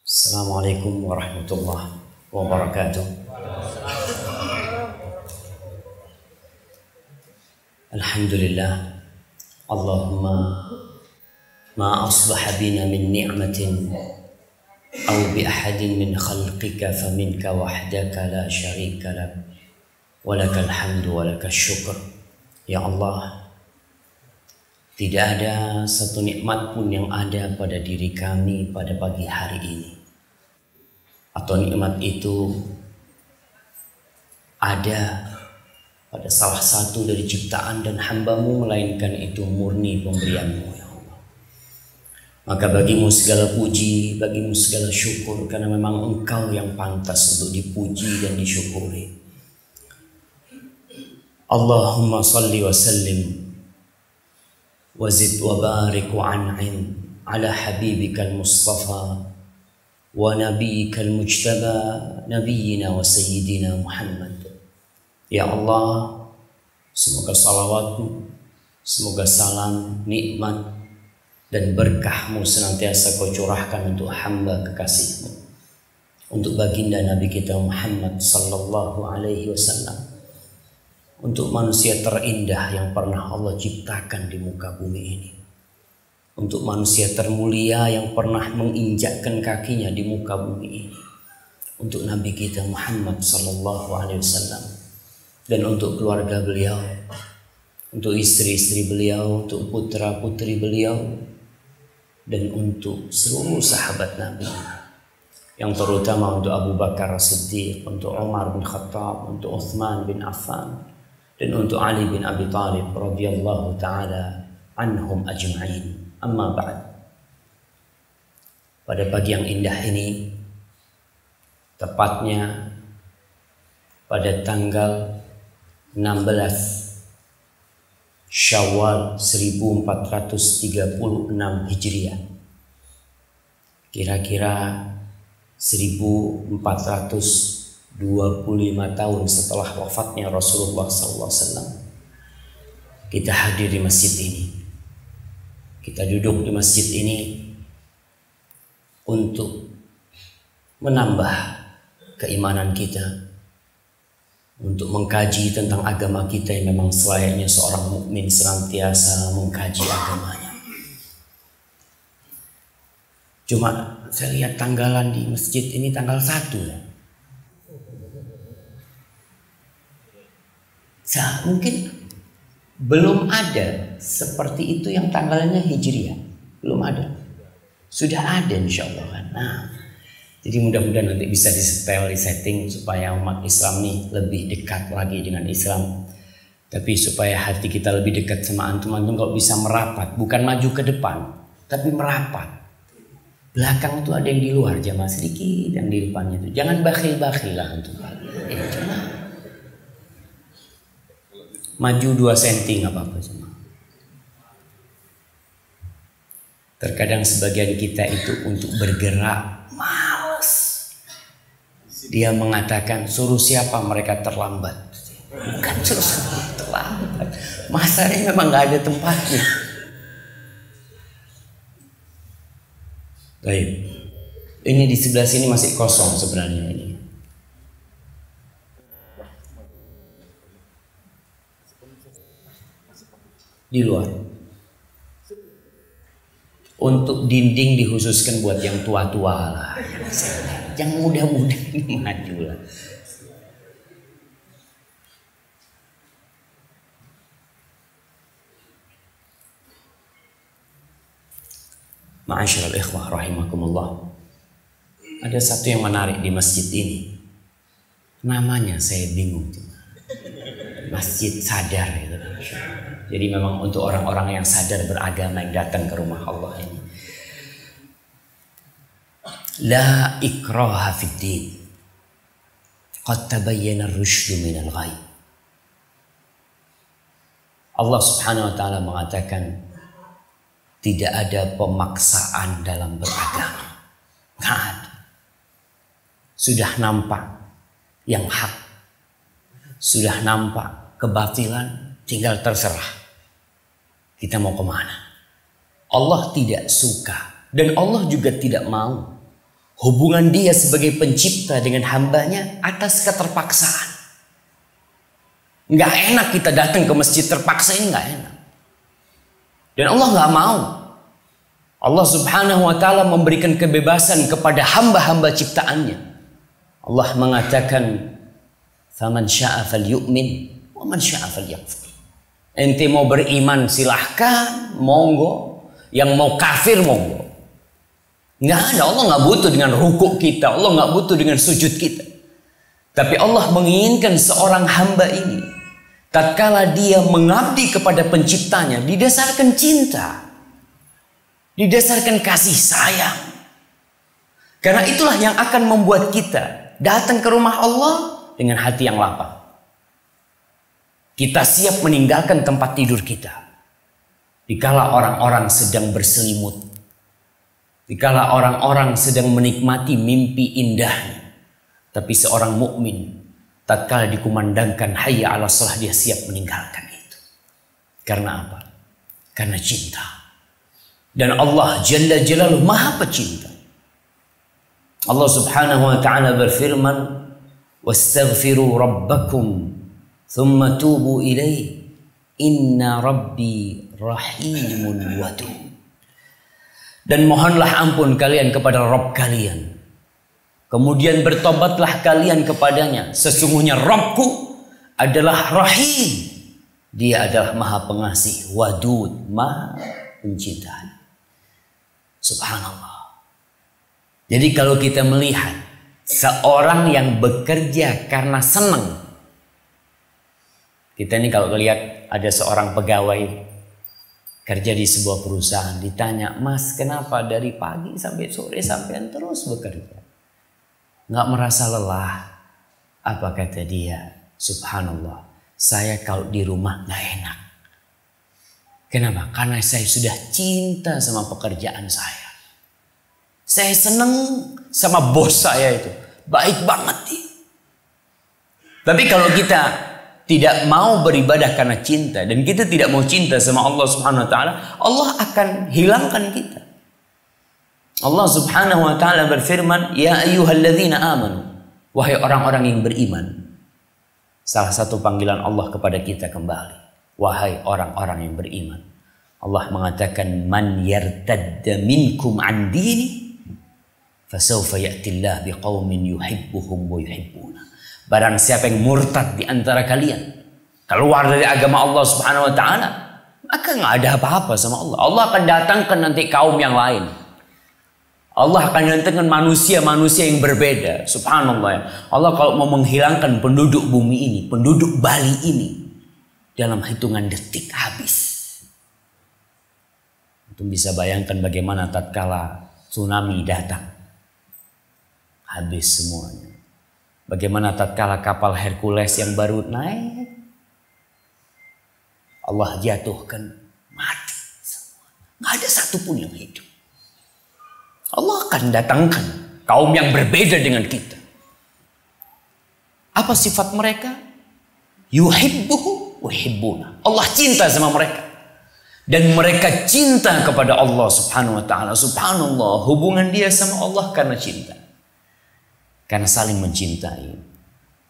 Assalamualaikum warahmatullahi wabarakatuh. Alhamdulillah. Allahumma ma asbaha bina min ni'matin aw bi ahadin min khalqika faminka wahdaka la syarika lak walakal hamdu walakal syukur. Ya Allah, tidak ada satu nikmat pun yang ada pada diri kami pada pagi hari ini, atau nikmat itu ada pada salah satu dari ciptaan dan hamba-Mu, melainkan itu murni pemberian-Mu, ya Allah. Maka bagimu segala puji, bagimu segala syukur, karena memang Engkau yang pantas untuk dipuji dan disyukuri. Allahumma salli wa sallim wazid wa barik wa an'im ala habibikal mustafa wa nabiyyikal mujtaba nabiyyina wa sayyidina Muhammad. Ya Allah, semoga salawat-Mu, semoga salam, nikmat dan berkah-Mu senantiasa Kau curahkan untuk hamba kekasih-Mu, untuk baginda Nabi kita Muhammad sallallahu alaihi wasallam, untuk manusia terindah yang pernah Allah ciptakan di muka bumi ini, untuk manusia termulia yang pernah menginjakkan kakinya di muka bumi ini, untuk Nabi kita Muhammad sallallahu alaihi wasallam, dan untuk keluarga beliau, untuk istri-istri beliau, untuk putra-putri beliau, dan untuk seluruh sahabat Nabi, yang terutama untuk Abu Bakar As-Siddiq, untuk Umar bin Khattab, untuk Uthman bin Affan, dan untuk Ali bin Abi Thalib radhiyallahu ta'ala anhum ajma'in. Amma ba'd. Pada pagi yang indah ini, tepatnya pada tanggal 16 Syawal 1436 Hijriah, kira-kira 1425 tahun setelah wafatnya Rasulullah SAW, kita hadir di masjid ini. Kita duduk di masjid ini untuk menambah keimanan kita, untuk mengkaji tentang agama kita yang memang selayaknya seorang mukmin senantiasa mengkaji agamanya. Cuma saya lihat tanggalan di masjid ini tanggal 1 ya. Mungkin belum ada seperti itu yang tanggalnya Hijriah, belum ada. Sudah ada insya Allah kan. Nah, jadi mudah-mudahan nanti bisa disetel, disetting supaya umat Islam nih lebih dekat lagi dengan Islam. Tapi supaya hati kita lebih dekat sama antum-antum, kalau bisa merapat, bukan maju ke depan, tapi merapat. Belakang tuh ada yang di luar jamaah, sedikit yang di depannya tuh. Jangan bakhil-bakhil lah antum. Cuma maju 2 cm nggak apa-apa cuma. Terkadang sebagian kita itu untuk bergerak malas. Dia mengatakan suruh siapa mereka terlambat. Bukan suruh terlambat. Masanya memang nggak ada tempatnya. Baik. Ini di sebelah sini masih kosong sebenarnya ini. Di luar. Untuk dinding dikhususkan buat yang tua-tua lah, yang muda-muda ini maju lah. Ma'asyiral ikhwah rahimakumullah. Ada satu yang menarik di masjid ini. Namanya saya bingung. Masjid Sadar gitu. Jadi memang untuk orang-orang yang sadar beragama yang datang ke rumah Allah ini. La ikraha fid din. Qad tabayyana ar-rusydu minal ghayy. Allah Subhanahu wa taala mengatakan tidak ada pemaksaan dalam beragama. Enggak ada. Sudah nampak yang hak. Sudah nampak kebatilan, tinggal terserah kita mau kemana. Allah tidak suka dan Allah juga tidak mau hubungan dia sebagai pencipta dengan hambanya atas keterpaksaan. Nggak enak kita datang ke masjid terpaksa, ini nggak enak. Dan Allah nggak mau. Allah subhanahu wa ta'ala memberikan kebebasan kepada hamba-hamba ciptaannya. Allah mengatakan, "Faman syaa falyu'min wa man syaa falyakfur." Ente mau beriman silahkan, monggo. Yang mau kafir monggo. Nggak ada, Allah nggak butuh dengan rukuk kita, Allah nggak butuh dengan sujud kita. Tapi Allah menginginkan seorang hamba ini, tatkala dia mengabdi kepada penciptanya, didasarkan cinta, didasarkan kasih sayang. Karena itulah yang akan membuat kita datang ke rumah Allah dengan hati yang lapang. Kita siap meninggalkan tempat tidur kita dikala orang-orang sedang berselimut, dikala orang-orang sedang menikmati mimpi indahnya. Tapi seorang mukmin tatkala dikumandangkan hayya 'alas shalah, dia siap meninggalkan itu. Karena apa? Karena cinta. Dan Allah Jalla Jalaluhu Maha Pecinta. Allah Subhanahu wa ta'ala berfirman, "Wastaghfiru rabbakum thumma tubu ilaihi inna rabbi rahimun wadud." Dan mohonlah ampun kalian kepada Rabb kalian, kemudian bertobatlah kalian kepadanya. Sesungguhnya Rabbku adalah Rahim. Dia adalah Maha Pengasih, Wadud, Maha Pencinta. Subhanallah. Jadi kalau kita melihat seorang yang bekerja karena senang, kita ini kalau lihat ada seorang pegawai kerja di sebuah perusahaan, ditanya, "Mas, kenapa dari pagi sampai sore sampai terus bekerja? Nggak merasa lelah?" Apa kata dia? "Subhanallah, saya kalau di rumah nggak enak. Kenapa? Karena saya sudah cinta sama pekerjaan saya. Saya senang sama bos saya itu. Baik banget dia." Tapi kalau kita tidak mau beribadah karena cinta, dan kita tidak mau cinta sama Allah Subhanahu wa ta'ala, Allah akan hilangkan kita. Allah Subhanahu wa ta'ala berfirman, "Ya ayyuhalladzina amanu." Wahai orang-orang yang beriman. Salah satu panggilan Allah kepada kita kembali, wahai orang-orang yang beriman. Allah mengatakan, "Man yartadda minkum an dini fasawfa ya'tillah biqaumin yuhibbuhum wa yuhibbuna." Barang siapa yang murtad di antara kalian, keluar dari agama Allah Subhanahu wa ta'ala, maka nggak ada apa-apa sama Allah. Allah akan datangkan nanti kaum yang lain. Allah akan datangkan manusia-manusia yang berbeda. Subhanallah ya. Allah kalau mau menghilangkan penduduk bumi ini, penduduk Bali ini, dalam hitungan detik habis. Itu bisa bayangkan bagaimana tatkala tsunami datang, habis semuanya. Bagaimana tatkala kapal Hercules yang baru naik, Allah jatuhkan, mati semua. Nggak ada satupun yang hidup. Allah akan datangkan kaum yang berbeda dengan kita. Apa sifat mereka? Yuhibbuhu wa yuhibbuna. Allah cinta sama mereka. Dan mereka cinta kepada Allah Subhanahu wa ta'ala. Subhanallah, hubungan dia sama Allah karena cinta. Karena saling mencintai.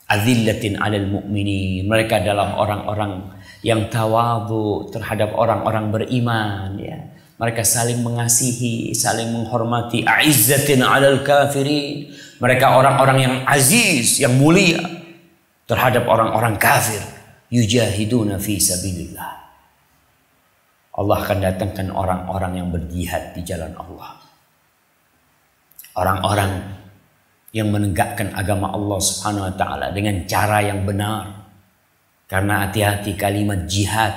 Azillatin 'alal mu'minin. Mereka adalah orang-orang yang tawadhu terhadap orang-orang beriman, ya. Mereka saling mengasihi, saling menghormati. A'izzatin 'alal kafirin. Mereka orang-orang yang aziz, yang mulia terhadap orang-orang kafir. Yujahiduna fi sabilillah. Allah akan datangkan orang-orang yang berjihad di jalan Allah. Orang-orang yang menegakkan agama Allah Subhanahu wa ta'ala dengan cara yang benar. Karena hati-hati, kalimat jihad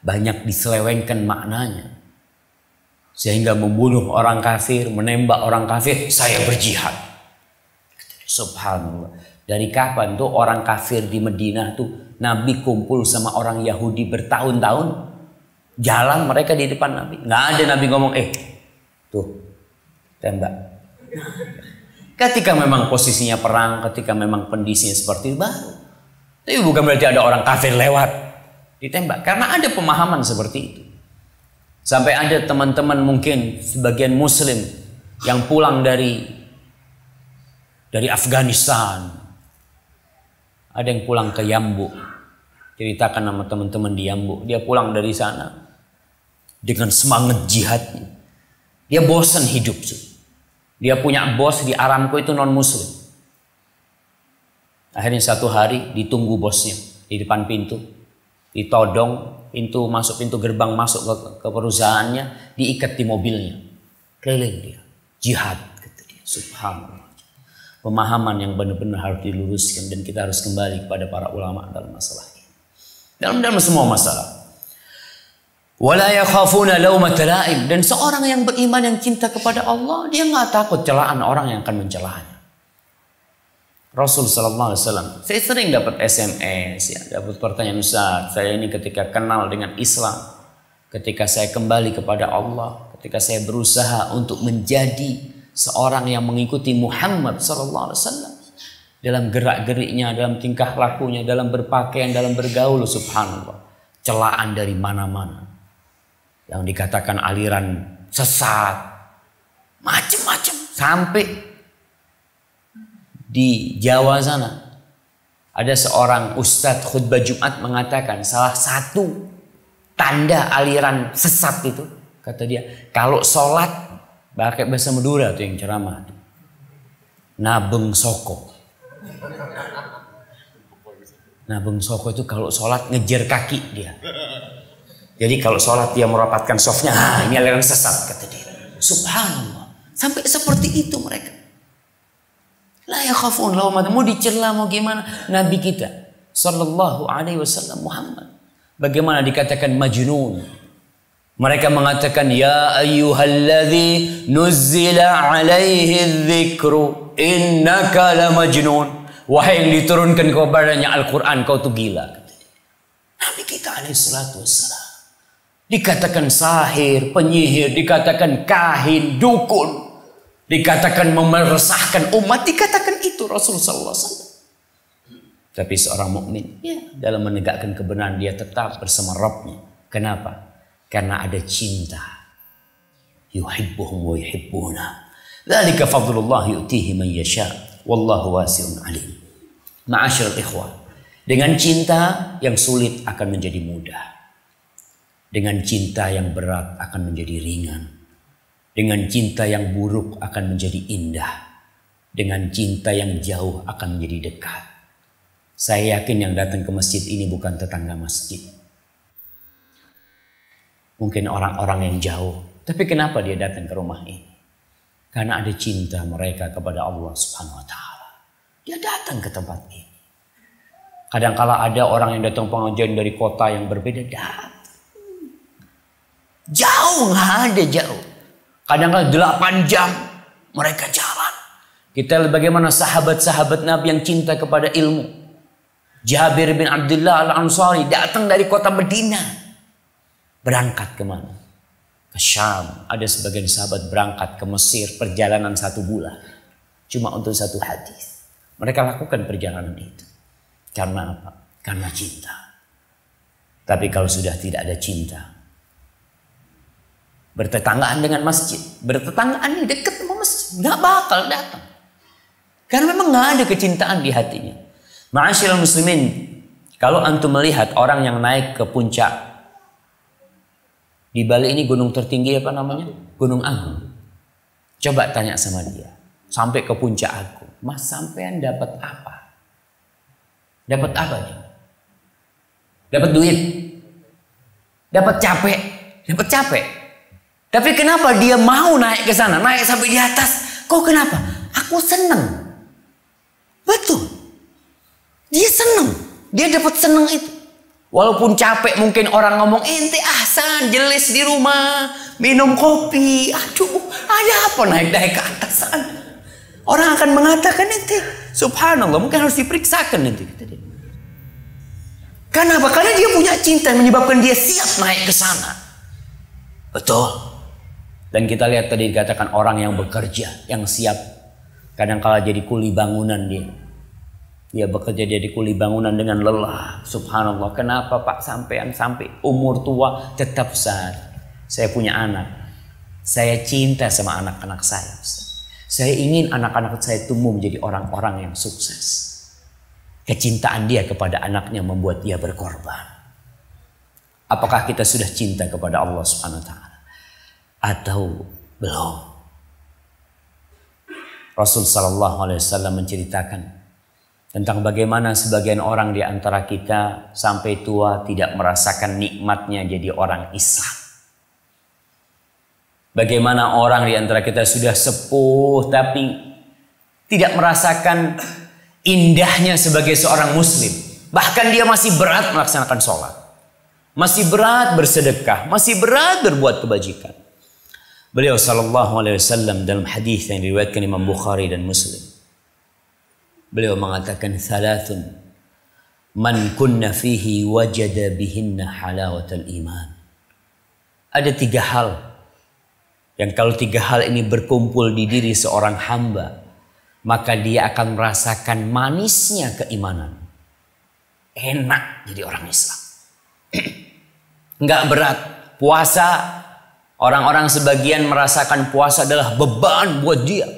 banyak diselewengkan maknanya. Sehingga membunuh orang kafir, menembak orang kafir, saya berjihad. Subhanallah. Dari kapan tuh orang kafir di Madinah tuh Nabi kumpul sama orang Yahudi bertahun-tahun? Jalan mereka di depan Nabi. Nggak ada Nabi ngomong, tuh tembak. Ketika memang posisinya perang, ketika memang kondisinya seperti itu baru. Tapi bukan berarti ada orang kafir lewat ditembak. Karena ada pemahaman seperti itu. Sampai ada teman-teman mungkin sebagian muslim yang pulang dari dari Afghanistan. Ada yang pulang ke Yambu. Ceritakan sama teman-teman di Yambu. Dia pulang dari sana dengan semangat jihadnya. Dia bosan hidup. Dia punya bos di Aramco itu non-muslim. Akhirnya satu hari ditunggu bosnya di depan pintu. Ditodong pintu gerbang masuk ke perusahaannya. Diikat di mobilnya. Keliling dia. Jihad, kata dia. Subhanallah. Pemahaman yang benar-benar harus diluruskan. Dan kita harus kembali kepada para ulama dalam masalah ini. Dalam semua masalah. Wala yakhafuna laumata laim. Dan seorang yang beriman yang cinta kepada Allah, dia nggak takut celaan orang yang akan mencelanya. Rasul sallallahu alaihi wasallam, saya sering dapat SMS, ya, dapat pertanyaan, Ustaz, saya ini ketika kenal dengan Islam, ketika saya kembali kepada Allah, ketika saya berusaha untuk menjadi seorang yang mengikuti Muhammad sallallahu alaihi wasallam dalam gerak-geriknya, dalam tingkah lakunya, dalam berpakaian, dalam bergaul, subhanallah, celaan dari mana-mana. Yang dikatakan aliran sesat, macam-macam. Sampai di Jawa sana ada seorang ustadz khutbah Jumat mengatakan salah satu tanda aliran sesat itu, kata dia, kalau sholat pakai bahasa Madura tuh yang ceramah, nabeng soko. Nabeng soko itu kalau sholat ngejar kaki dia. Jadi kalau sholat dia merapatkan softnya, ini aliran sesat, kata dia. Subhanallah. Sampai seperti itu mereka. La yakhafun laumata, mau dicela mau gimana? Nabi kita sallallahu alaihi wasallam Muhammad bagaimana dikatakan majnun? Mereka mengatakan, ya ayyuhalladzi nuzzila alaihi dzikru innaka la majnun. Wahai yang diturunkan kepadanya Al-Quran, kau tuh gila. Nabi kita alaihi salatu wassalam dikatakan sahir, penyihir, dikatakan kahin, dukun, dikatakan meresahkan umat, dikatakan itu Rasulullah SAW. Tapi seorang mukmin, ya, dalam menegakkan kebenaran dia tetap bersama Rabbnya. Kenapa? Karena ada cinta. Yuhibbuhum wa yuhibbuna. Dzalika fadlullah yu'tihi man yasha. Wallahu wasi'un alim. Ma'asyiral ikhwah, dengan cinta yang sulit akan menjadi mudah. Dengan cinta yang berat akan menjadi ringan. Dengan cinta yang buruk akan menjadi indah. Dengan cinta yang jauh akan menjadi dekat. Saya yakin yang datang ke masjid ini bukan tetangga masjid. Mungkin orang-orang yang jauh. Tapi kenapa dia datang ke rumah ini? Karena ada cinta mereka kepada Allah Subhanahu wa Ta'ala. Dia datang ke tempat ini. Kadang-kala ada orang yang datang pengajian dari kota yang berbeda, datang. Jauh, nggak ada jauh. Kadang-kala 8 jam mereka jalan. Kita lihat bagaimana sahabat-sahabat Nabi yang cinta kepada ilmu. Jabir bin Abdullah Al-Ansari datang dari kota Madinah. Berangkat kemana? Ke Syam. Ada sebagian sahabat berangkat ke Mesir perjalanan 1 bulan. Cuma untuk 1 hadis. Mereka lakukan perjalanan itu. Karena apa? Karena cinta. Tapi kalau sudah tidak ada cinta, bertetanggaan dengan masjid, bertetanggaan ini dekat sama masjid, nggak bakal datang. Karena memang nggak ada kecintaan di hatinya. Ma'asyiral muslimin, kalau antum melihat orang yang naik ke puncak di Bali ini, gunung tertinggi apa namanya? Gunung Agung. Coba tanya sama dia, sampai ke puncak Agung, Mas sampean dapat apa? Dapat apa dia? Dapat duit, dapat capek, dapat capek. Tapi kenapa dia mau naik ke sana, naik sampai di atas? Kok kenapa? Aku senang. Betul. Dia senang. Dia dapat senang itu. Walaupun capek, mungkin orang ngomong, ente ahsan, jelas di rumah, minum kopi. Aduh, ada apa naik-naik ke atas sana? Orang akan mengatakan ente, subhanallah, mungkin harus diperiksakan nanti. Kenapa? Karena dia punya cinta yang menyebabkan dia siap naik ke sana. Betul. Dan kita lihat tadi dikatakan orang yang bekerja, yang siap. Kadang-kala jadi kuli bangunan dia. Dia bekerja jadi kuli bangunan dengan lelah. Subhanallah. Kenapa Pak sampai umur tua tetap saya punya anak. Saya cinta sama anak-anak saya. Saya ingin anak-anak saya tumbuh menjadi orang-orang yang sukses. Kecintaan dia kepada anaknya membuat dia berkorban. Apakah kita sudah cinta kepada Allah Subhanahu wa taala atau belum? Rasul sallallahu alaihi wasallam menceritakan tentang bagaimana sebagian orang di antara kita sampai tua tidak merasakan nikmatnya jadi orang Islam. Bagaimana orang di antara kita sudah sepuh tapi tidak merasakan indahnya sebagai seorang muslim. Bahkan dia masih berat melaksanakan sholat. Masih berat bersedekah. Masih berat berbuat kebajikan. Beliau sallallahu alaihi wasallam dalam hadis yang diriwayatkan Imam Bukhari dan Muslim. Beliau mengatakan thalathun man kunna fihi wajada bihinna halawatal iman. Ada 3 hal yang kalau 3 hal ini berkumpul di diri seorang hamba, maka dia akan merasakan manisnya keimanan. Enak jadi orang Islam. Enggak berat. Puasa, orang-orang sebagian merasakan puasa adalah beban buat dia.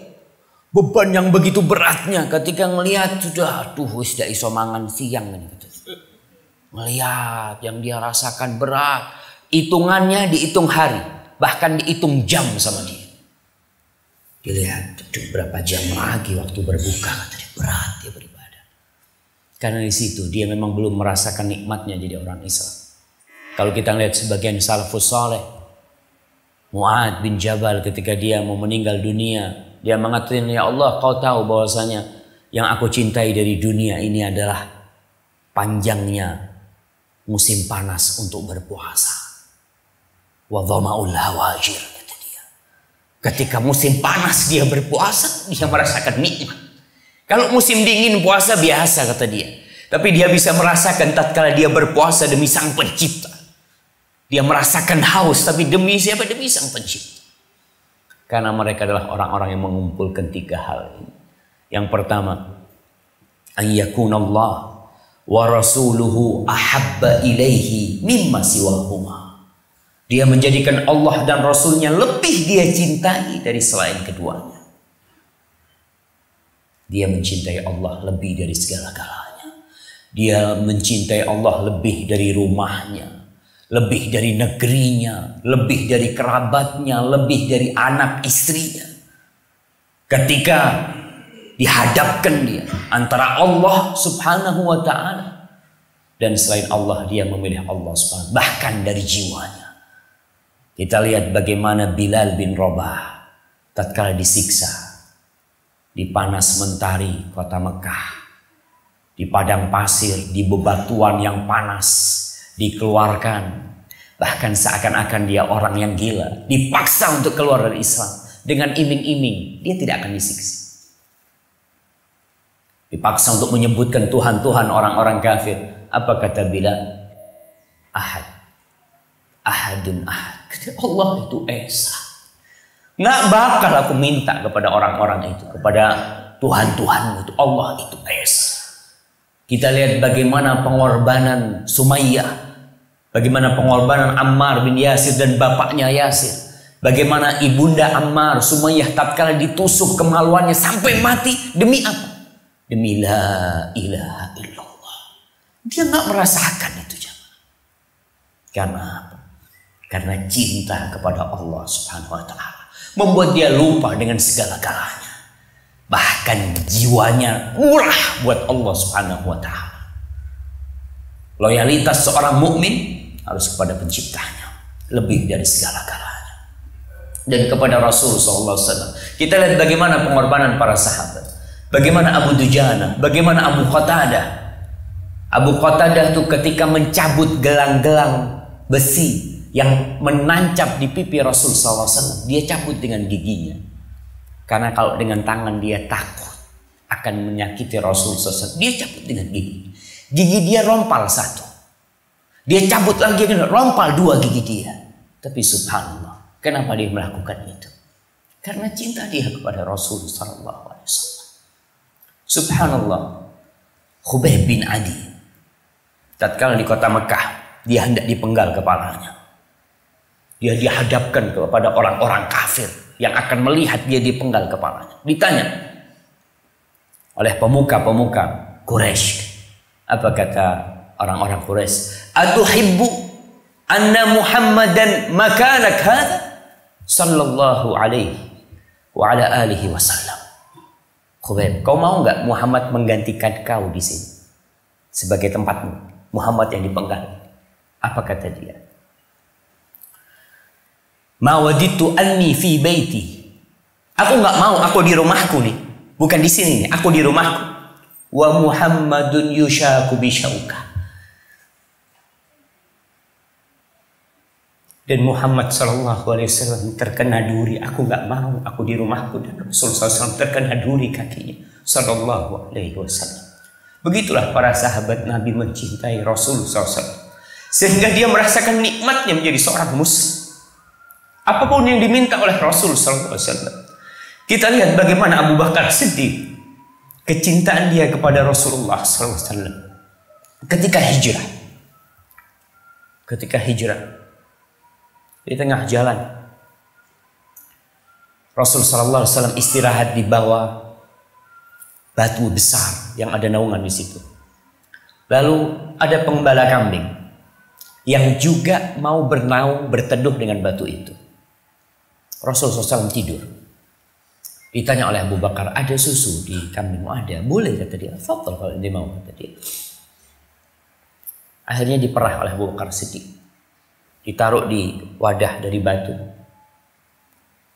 Beban yang begitu beratnya ketika melihat sudah sudah iso mangan siang gitu. Melihat yang dia rasakan berat, hitungannya dihitung hari, bahkan dihitung jam sama dia. Dilihat berapa jam lagi waktu berbuka, katanya berat dia beribadah. Karena di situ dia memang belum merasakan nikmatnya jadi orang Islam. Kalau kita lihat sebagian salafus saleh, Mu'ad bin Jabal ketika dia mau meninggal dunia, dia mengatakan, ya Allah, kau tahu bahwasanya yang aku cintai dari dunia ini adalah panjangnya musim panas untuk berpuasa. Wa dhama'ul hawajir. Ketika musim panas dia berpuasa, dia merasakan nikmat. Kalau musim dingin puasa biasa kata dia. Tapi dia bisa merasakan tatkala dia berpuasa demi Sang Pencipta. Dia merasakan haus tapi demi siapa? Demi Sang Pencipta. Karena mereka adalah orang-orang yang mengumpulkan 3 hal ini. Yang pertama, ayyakunallah wa rasuluhu ahabba ilaihi mimma siwahuma. Dia menjadikan Allah dan Rasulnya lebih dia cintai dari selain keduanya. Dia mencintai Allah lebih dari segala-galanya. Dia mencintai Allah lebih dari rumahnya, lebih dari negerinya, lebih dari kerabatnya, lebih dari anak istrinya. Ketika dihadapkan dia antara Allah Subhanahu wa ta'ala dan selain Allah, dia memilih Allah Subhanahu, bahkan dari jiwanya. Kita lihat bagaimana Bilal bin Rabah tatkala disiksa di panas mentari kota Mekah, di padang pasir, di bebatuan yang panas, dikeluarkan, bahkan seakan-akan dia orang yang gila, dipaksa untuk keluar dari Islam dengan iming-iming dia tidak akan disiksa. Dipaksa untuk menyebutkan Tuhan-Tuhan orang-orang kafir. Apa kata Bilal? Ahad, ahadun ahad. Allah itu esa. Nggak bakal aku minta kepada orang-orang itu, kepada Tuhan-Tuhanmu itu. Allah itu esa. Kita lihat bagaimana pengorbanan Sumayyah, bagaimana pengorbanan Ammar bin Yasir dan bapaknya Yasir, bagaimana ibunda Ammar Sumayyah tatkala ditusuk kemaluannya sampai mati. Demi apa? Demi la ilaha illallah. Dia nggak merasakan itu jemaah. Karena apa? Karena cinta kepada Allah Subhanahu wa ta'ala membuat dia lupa dengan segala-galanya. Bahkan jiwanya murah buat Allah Subhanahu wa ta'ala. Loyalitas seorang mukmin harus kepada penciptanya lebih dari segala-galanya. Dan kepada Rasul SAW. Kita lihat bagaimana pengorbanan para sahabat. Bagaimana Abu Dujana, bagaimana Abu Qatadah. Abu Qatadah itu ketika mencabut gelang-gelang besi yang menancap di pipi Rasul SAW, dia cabut dengan giginya. Karena kalau dengan tangan dia takut akan menyakiti Rasul SAW, dia cabut dengan gigi. Gigi dia rompal 1. Dia cabut lagi, rompal 2 gigi dia. Tapi subhanallah, kenapa dia melakukan itu? Karena cinta dia kepada Rasul SAW. Subhanallah, Khubayb bin Adi, tatkala di kota Mekah, dia hendak dipenggal kepalanya. Dia dihadapkan kepada orang-orang kafir. yang akan melihat dia dipenggal kepalanya. Ditanya oleh pemuka-pemuka Quraisy. Apa kata orang-orang Quraisy? Atuhibbu anna Muhammadan makanak hadha sallallahu alaihi wa ala alihi wasallam. Khubayb, kau mau enggak Muhammad menggantikan kau di sini sebagai tempatmu, Muhammad yang dipenggal? Apa kata dia? Ma waditu anni fi baiti. Aku enggak mau, aku di rumahku nih. Bukan di sini nih, aku di rumahku. Wa Muhammadun yushaku bisyauka. Dan Muhammad SAW terkena duri. Aku nggak mau, aku di rumahku. Dan Rasulullah SAW terkena duri kakinya. Sallallahu alaihi wasallam. Begitulah para sahabat Nabi mencintai Rasulullah SAW. Sehingga dia merasakan nikmatnya menjadi seorang muslim. Apapun yang diminta oleh Rasulullah SAW. Kita lihat bagaimana Abu Bakar Siddiq. Kecintaan dia kepada Rasulullah SAW. Ketika hijrah. Di tengah jalan Rasul sallallahu alaihi wasallam istirahat di bawah batu besar yang ada naungan di situ. Lalu ada pengembala kambing yang juga mau bernaung berteduh dengan batu itu. Rasul SAW tidur. Ditanya oleh Abu Bakar, ada susu di kambingmu? Ada. Boleh kata dia. Fadhal kalau dia mau kata dia. Akhirnya diperah oleh Abu Bakar Siddiq. Ditaruh di wadah dari batu.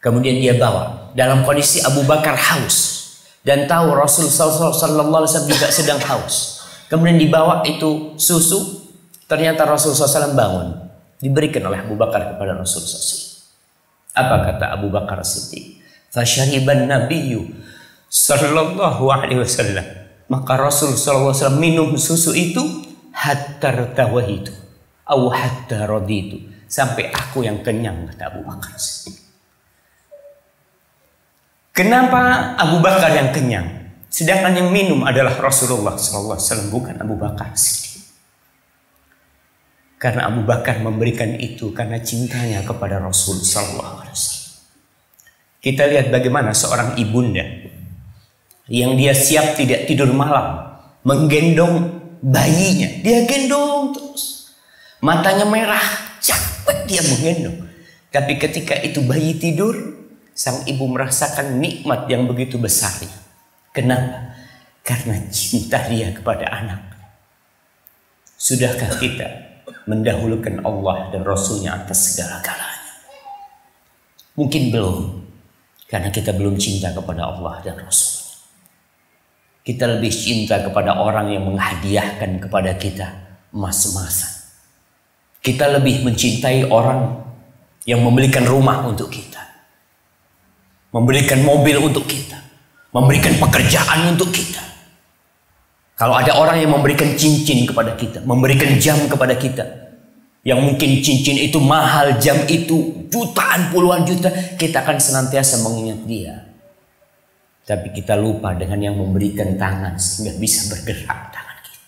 Kemudian dia bawa. Dalam kondisi Abu Bakar haus. Dan tahu Rasul sallallahu alaihi wasallam juga sedang haus. Kemudian dibawa itu susu. Ternyata Rasul SAW bangun. Diberikan oleh Abu Bakar kepada Rasul SAW. Apa kata Abu Bakar Siddiq? Fasyariban nabiyyu sallallahu alaihi wasallam. Maka Rasul sallallahu alaihi wasallam minum susu itu hatta tawahitu. Hatta raditu, sampai aku yang kenyang, kata Abu Bakar Siddiq. Kenapa Abu Bakar yang kenyang, sedangkan yang minum adalah Rasulullah SAW, bukan Abu Bakar Siddiq? Karena Abu Bakar memberikan itu karena cintanya kepada Rasul SAW. Kita lihat bagaimana seorang ibunda yang dia siap tidak tidur malam menggendong bayinya, dia gendong terus. Matanya merah, capek dia menggendong. Tapi ketika itu bayi tidur, sang ibu merasakan nikmat yang begitu besar. Kenapa? Karena cinta dia kepada anak. Sudahkah kita mendahulukan Allah dan Rasulnya atas segala-galanya? Mungkin belum. Karena kita belum cinta kepada Allah dan Rasulnya. Kita lebih cinta kepada orang yang menghadiahkan kepada kita emas-emasan. Kita lebih mencintai orang yang memberikan rumah untuk kita, memberikan mobil untuk kita, memberikan pekerjaan untuk kita. Kalau ada orang yang memberikan cincin kepada kita, memberikan jam kepada kita, yang mungkin cincin itu mahal, jam itu jutaan, puluhan juta, kita akan senantiasa mengingat dia. Tapi kita lupa dengan yang memberikan tangan sehingga bisa bergerak tangan kita.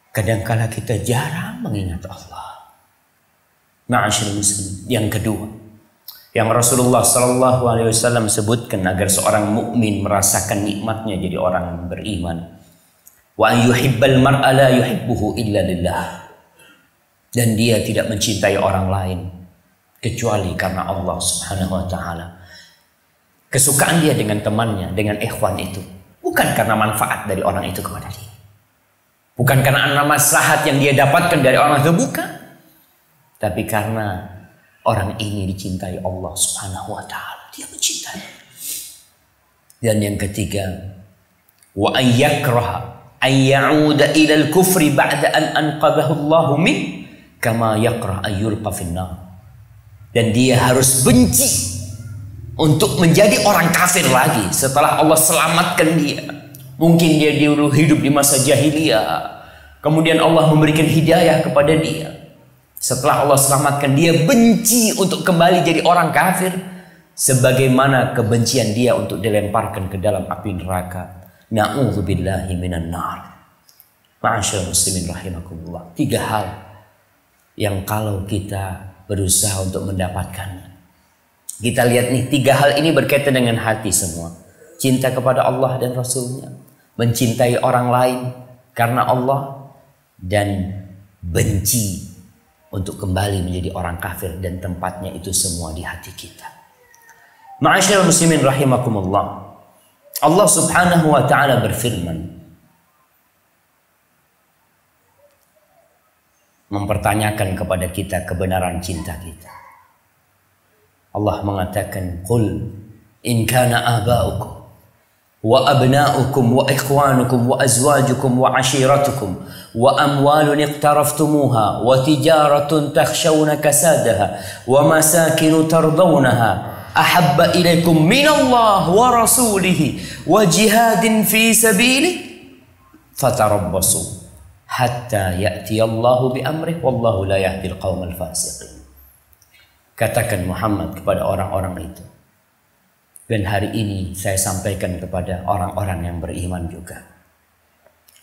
Kadangkala kita jarang mengingat Allah. Ma'asyiral muslimin. Yang kedua, yang Rasulullah sallallahu alaihi wasallam sebutkan agar seorang mukmin merasakan nikmatnya jadi orang beriman. Wa an yuhibbal mar'a la yuhibbuhu illa lillah. Dan dia tidak mencintai orang lain kecuali karena Allah Subhanahu wa taala. Kesukaan dia dengan temannya, dengan ikhwan itu bukan karena manfaat dari orang itu kepada dia. Bukan karena maslahat yang dia dapatkan dari orang itu, bukan. Tapi karena orang ini dicintai Allah Subhanahu wa taala, dia mencintai. Dan yang ketiga, wa an yakraha an ya'uda ila al-kufri ba'da an anqadhahu Allah min kama yakrah an yulqa fin-nar. Dan dia harus benci untuk menjadi orang kafir lagi setelah Allah selamatkan dia. Mungkin dia dulu hidup di masa jahiliyah, kemudian Allah memberikan hidayah kepada dia. Setelah Allah selamatkan dia, benci untuk kembali jadi orang kafir, sebagaimana kebencian dia untuk dilemparkan ke dalam api neraka. Na'udzubillahi minan nar. Ma'asyiral muslimin rahimakumullah. 3 hal yang kalau kita berusaha untuk mendapatkannya, Kita lihat nih, 3 hal ini berkaitan dengan hati semua. Cinta kepada Allah dan Rasulnya, mencintai orang lain karena Allah, dan benci untuk kembali menjadi orang kafir, dan tempatnya itu semua di hati kita. Ma'asyiral muslimin rahimakumullah. Allah Subhanahu wa taala berfirman, mempertanyakan kepada kita kebenaran cinta kita. Allah mengatakan, "Qul in kana aba'ukum wa abna'ukum wa ikhwanukum wa azwajukum wa ashiratukum wa amwalun iqtaraftumuha wa tijaratun takhshawna kasadaha wa masakinu tardawnaha ahabba ilaikum minallah wa rasulihi wa jihadin fi sabilihi fatarabbasu hatta ya'tiyallahu bi amrih wallahu la yahdil qaumal fasiqin." Katakan Muhammad kepada orang-orang itu, dan hari ini saya sampaikan kepada orang-orang yang beriman juga.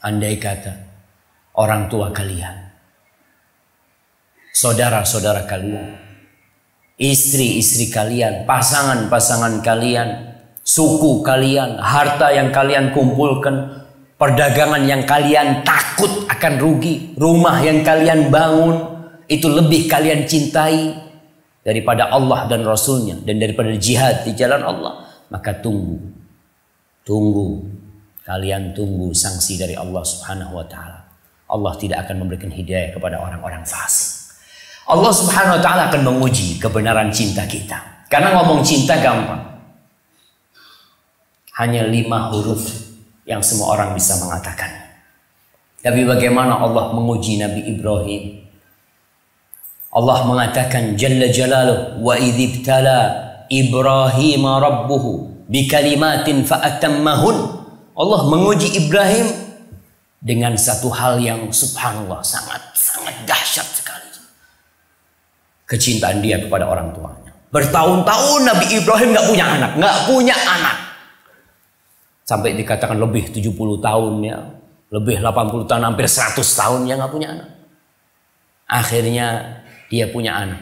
Andai kata orang tua kalian, saudara-saudara kalian, istri-istri kalian, pasangan-pasangan kalian, suku kalian, harta yang kalian kumpulkan, perdagangan yang kalian takut akan rugi, rumah yang kalian bangun, itu lebih kalian cintai daripada Allah dan Rasulnya, dan daripada jihad di jalan Allah, maka tunggu, kalian tunggu sanksi dari Allah Subhanahu wa taala. Allah tidak akan memberikan hidayah kepada orang-orang fasik. Allah Subhanahu wa taala akan menguji kebenaran cinta kita. Karena ngomong cinta gampang. Hanya 5 huruf yang semua orang bisa mengatakan. Tapi bagaimana Allah menguji Nabi Ibrahim? Allah mengatakan Jalla Jalaluhu, wa idzibtala Ibrahim rabbuhu bikalimatin fa'atammahun. Allah menguji Ibrahim dengan satu hal yang subhanallah sangat dahsyat sekali. Kecintaan dia kepada orang tuanya. Bertahun-tahun Nabi Ibrahim nggak punya anak. Sampai dikatakan lebih 70 tahun ya, lebih 80 tahun, hampir 100 tahun ya nggak punya anak. Akhirnya dia punya anak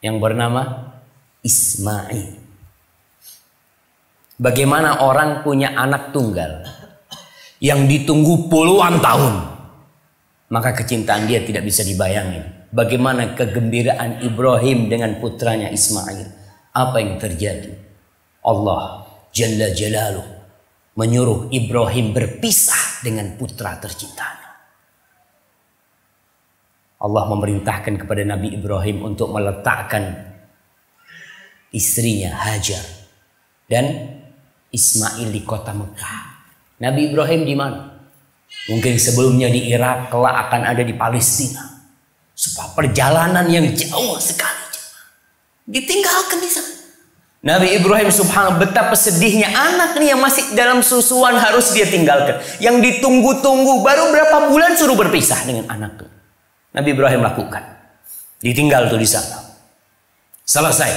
yang bernama Ismail. Bagaimana orang punya anak tunggal yang ditunggu puluhan tahun, maka kecintaan dia tidak bisa dibayangin. Bagaimana kegembiraan Ibrahim dengan putranya Ismail. Apa yang terjadi? Allah Jalla Jalaluhu menyuruh Ibrahim berpisah dengan putra tercintanya. Allah memerintahkan kepada Nabi Ibrahim untuk meletakkan istrinya Hajar dan Ismail di kota Mekah. Nabi Ibrahim di mana? Mungkin sebelumnya di Irak, kelak akan ada di Palestina. Sebuah perjalanan yang jauh sekali. Ditinggalkan di sana. Nabi Ibrahim subhanallah, betapa sedihnya anak nih yang masih dalam susuan harus dia tinggalkan. Yang ditunggu-tunggu, baru berapa bulan suruh berpisah dengan anak tuh. Nabi Ibrahim lakukan. Ditinggal tuh di sana. Selesai.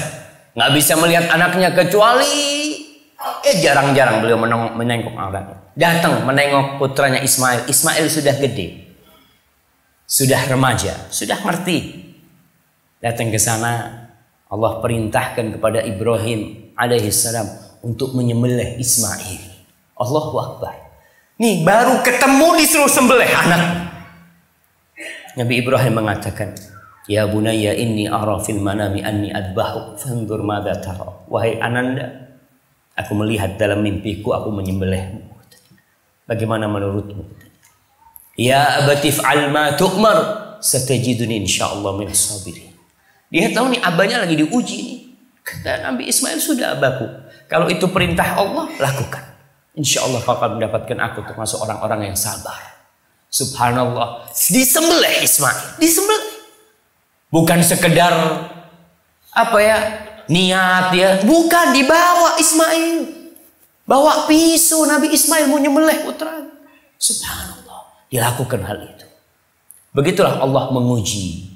Nggak bisa melihat anaknya kecuali jarang-jarang beliau menengok anaknya. Datang menengok putranya Ismail. Ismail sudah gede. Sudah remaja. Sudah ngerti. Datang ke sana. Allah perintahkan kepada Ibrahim alaihissalam untuk menyembelih Ismail. Allahu Akbar. Nih baru ketemu disuruh sembelih anak. Nabi Ibrahim mengatakan, "Ya bunayya inni ara fil manami anni adbahu fanzur madza tara." Wahai ananda, aku melihat dalam mimpiku aku menyembelihmu. Bagaimana menurutmu? Ya abati fa'al ma tu'mar satajiduni insyaallah minas sabirin. Dia tahu nih abahnya lagi diuji nih. Kata Nabi Ismail, sudah abahku, kalau itu perintah Allah lakukan. Insyaallah kau akan mendapatkan aku termasuk orang-orang yang sabar. Subhanallah, disembelih Ismail, disembelih. Bukan sekedar apa ya, niat ya, bukan, dibawa Ismail. Bawa pisau Nabi Ismail mau nyembelih putra. Subhanallah, dilakukan hal itu. Begitulah Allah menguji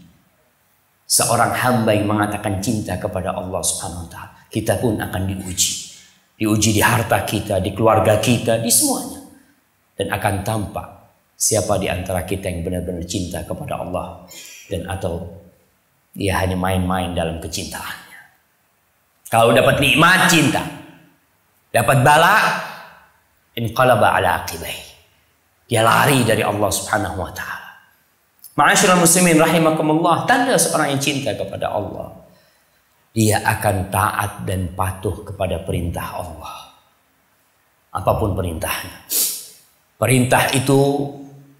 seorang hamba yang mengatakan cinta kepada Allah Subhanahu wa taala. Kita pun akan diuji. Diuji di harta kita, di keluarga kita, di semuanya. Dan akan tampak siapa di antara kita yang benar-benar cinta kepada Allah dan atau dia hanya main-main dalam kecintaannya. Kalau dapat nikmat cinta, dapat bala, inqalaba ala aqibai. Dia lari dari Allah Subhanahu wa taala. Ma'asyiral muslimin rahimakumullah, tanda seorang yang cinta kepada Allah, dia akan taat dan patuh kepada perintah Allah. Apapun perintahnya. Perintah itu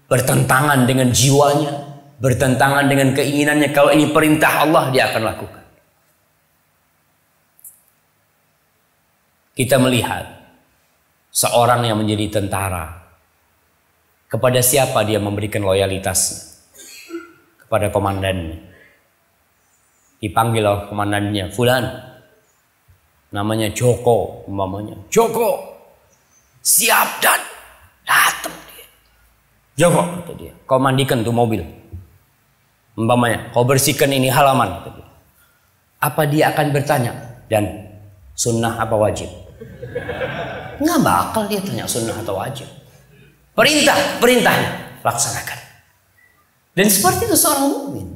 bertentangan dengan jiwanya, bertentangan dengan keinginannya. Kalau ini perintah Allah, dia akan lakukan. Kita melihat seorang yang menjadi tentara, kepada siapa dia memberikan loyalitasnya? Kepada komandannya. Dipanggil oleh komandannya, fulan, namanya Joko, umpamanya. Joko, siap dan datang dia. Joko, kata dia, kau mandikan tuh mobil. Umpamanya, kau bersihkan ini halaman, kata dia. Apa dia akan bertanya, dan sunnah apa wajib? Nggak bakal dia tanya sunnah atau wajib. Perintahnya laksanakan. Dan seperti itu seorang mukmin.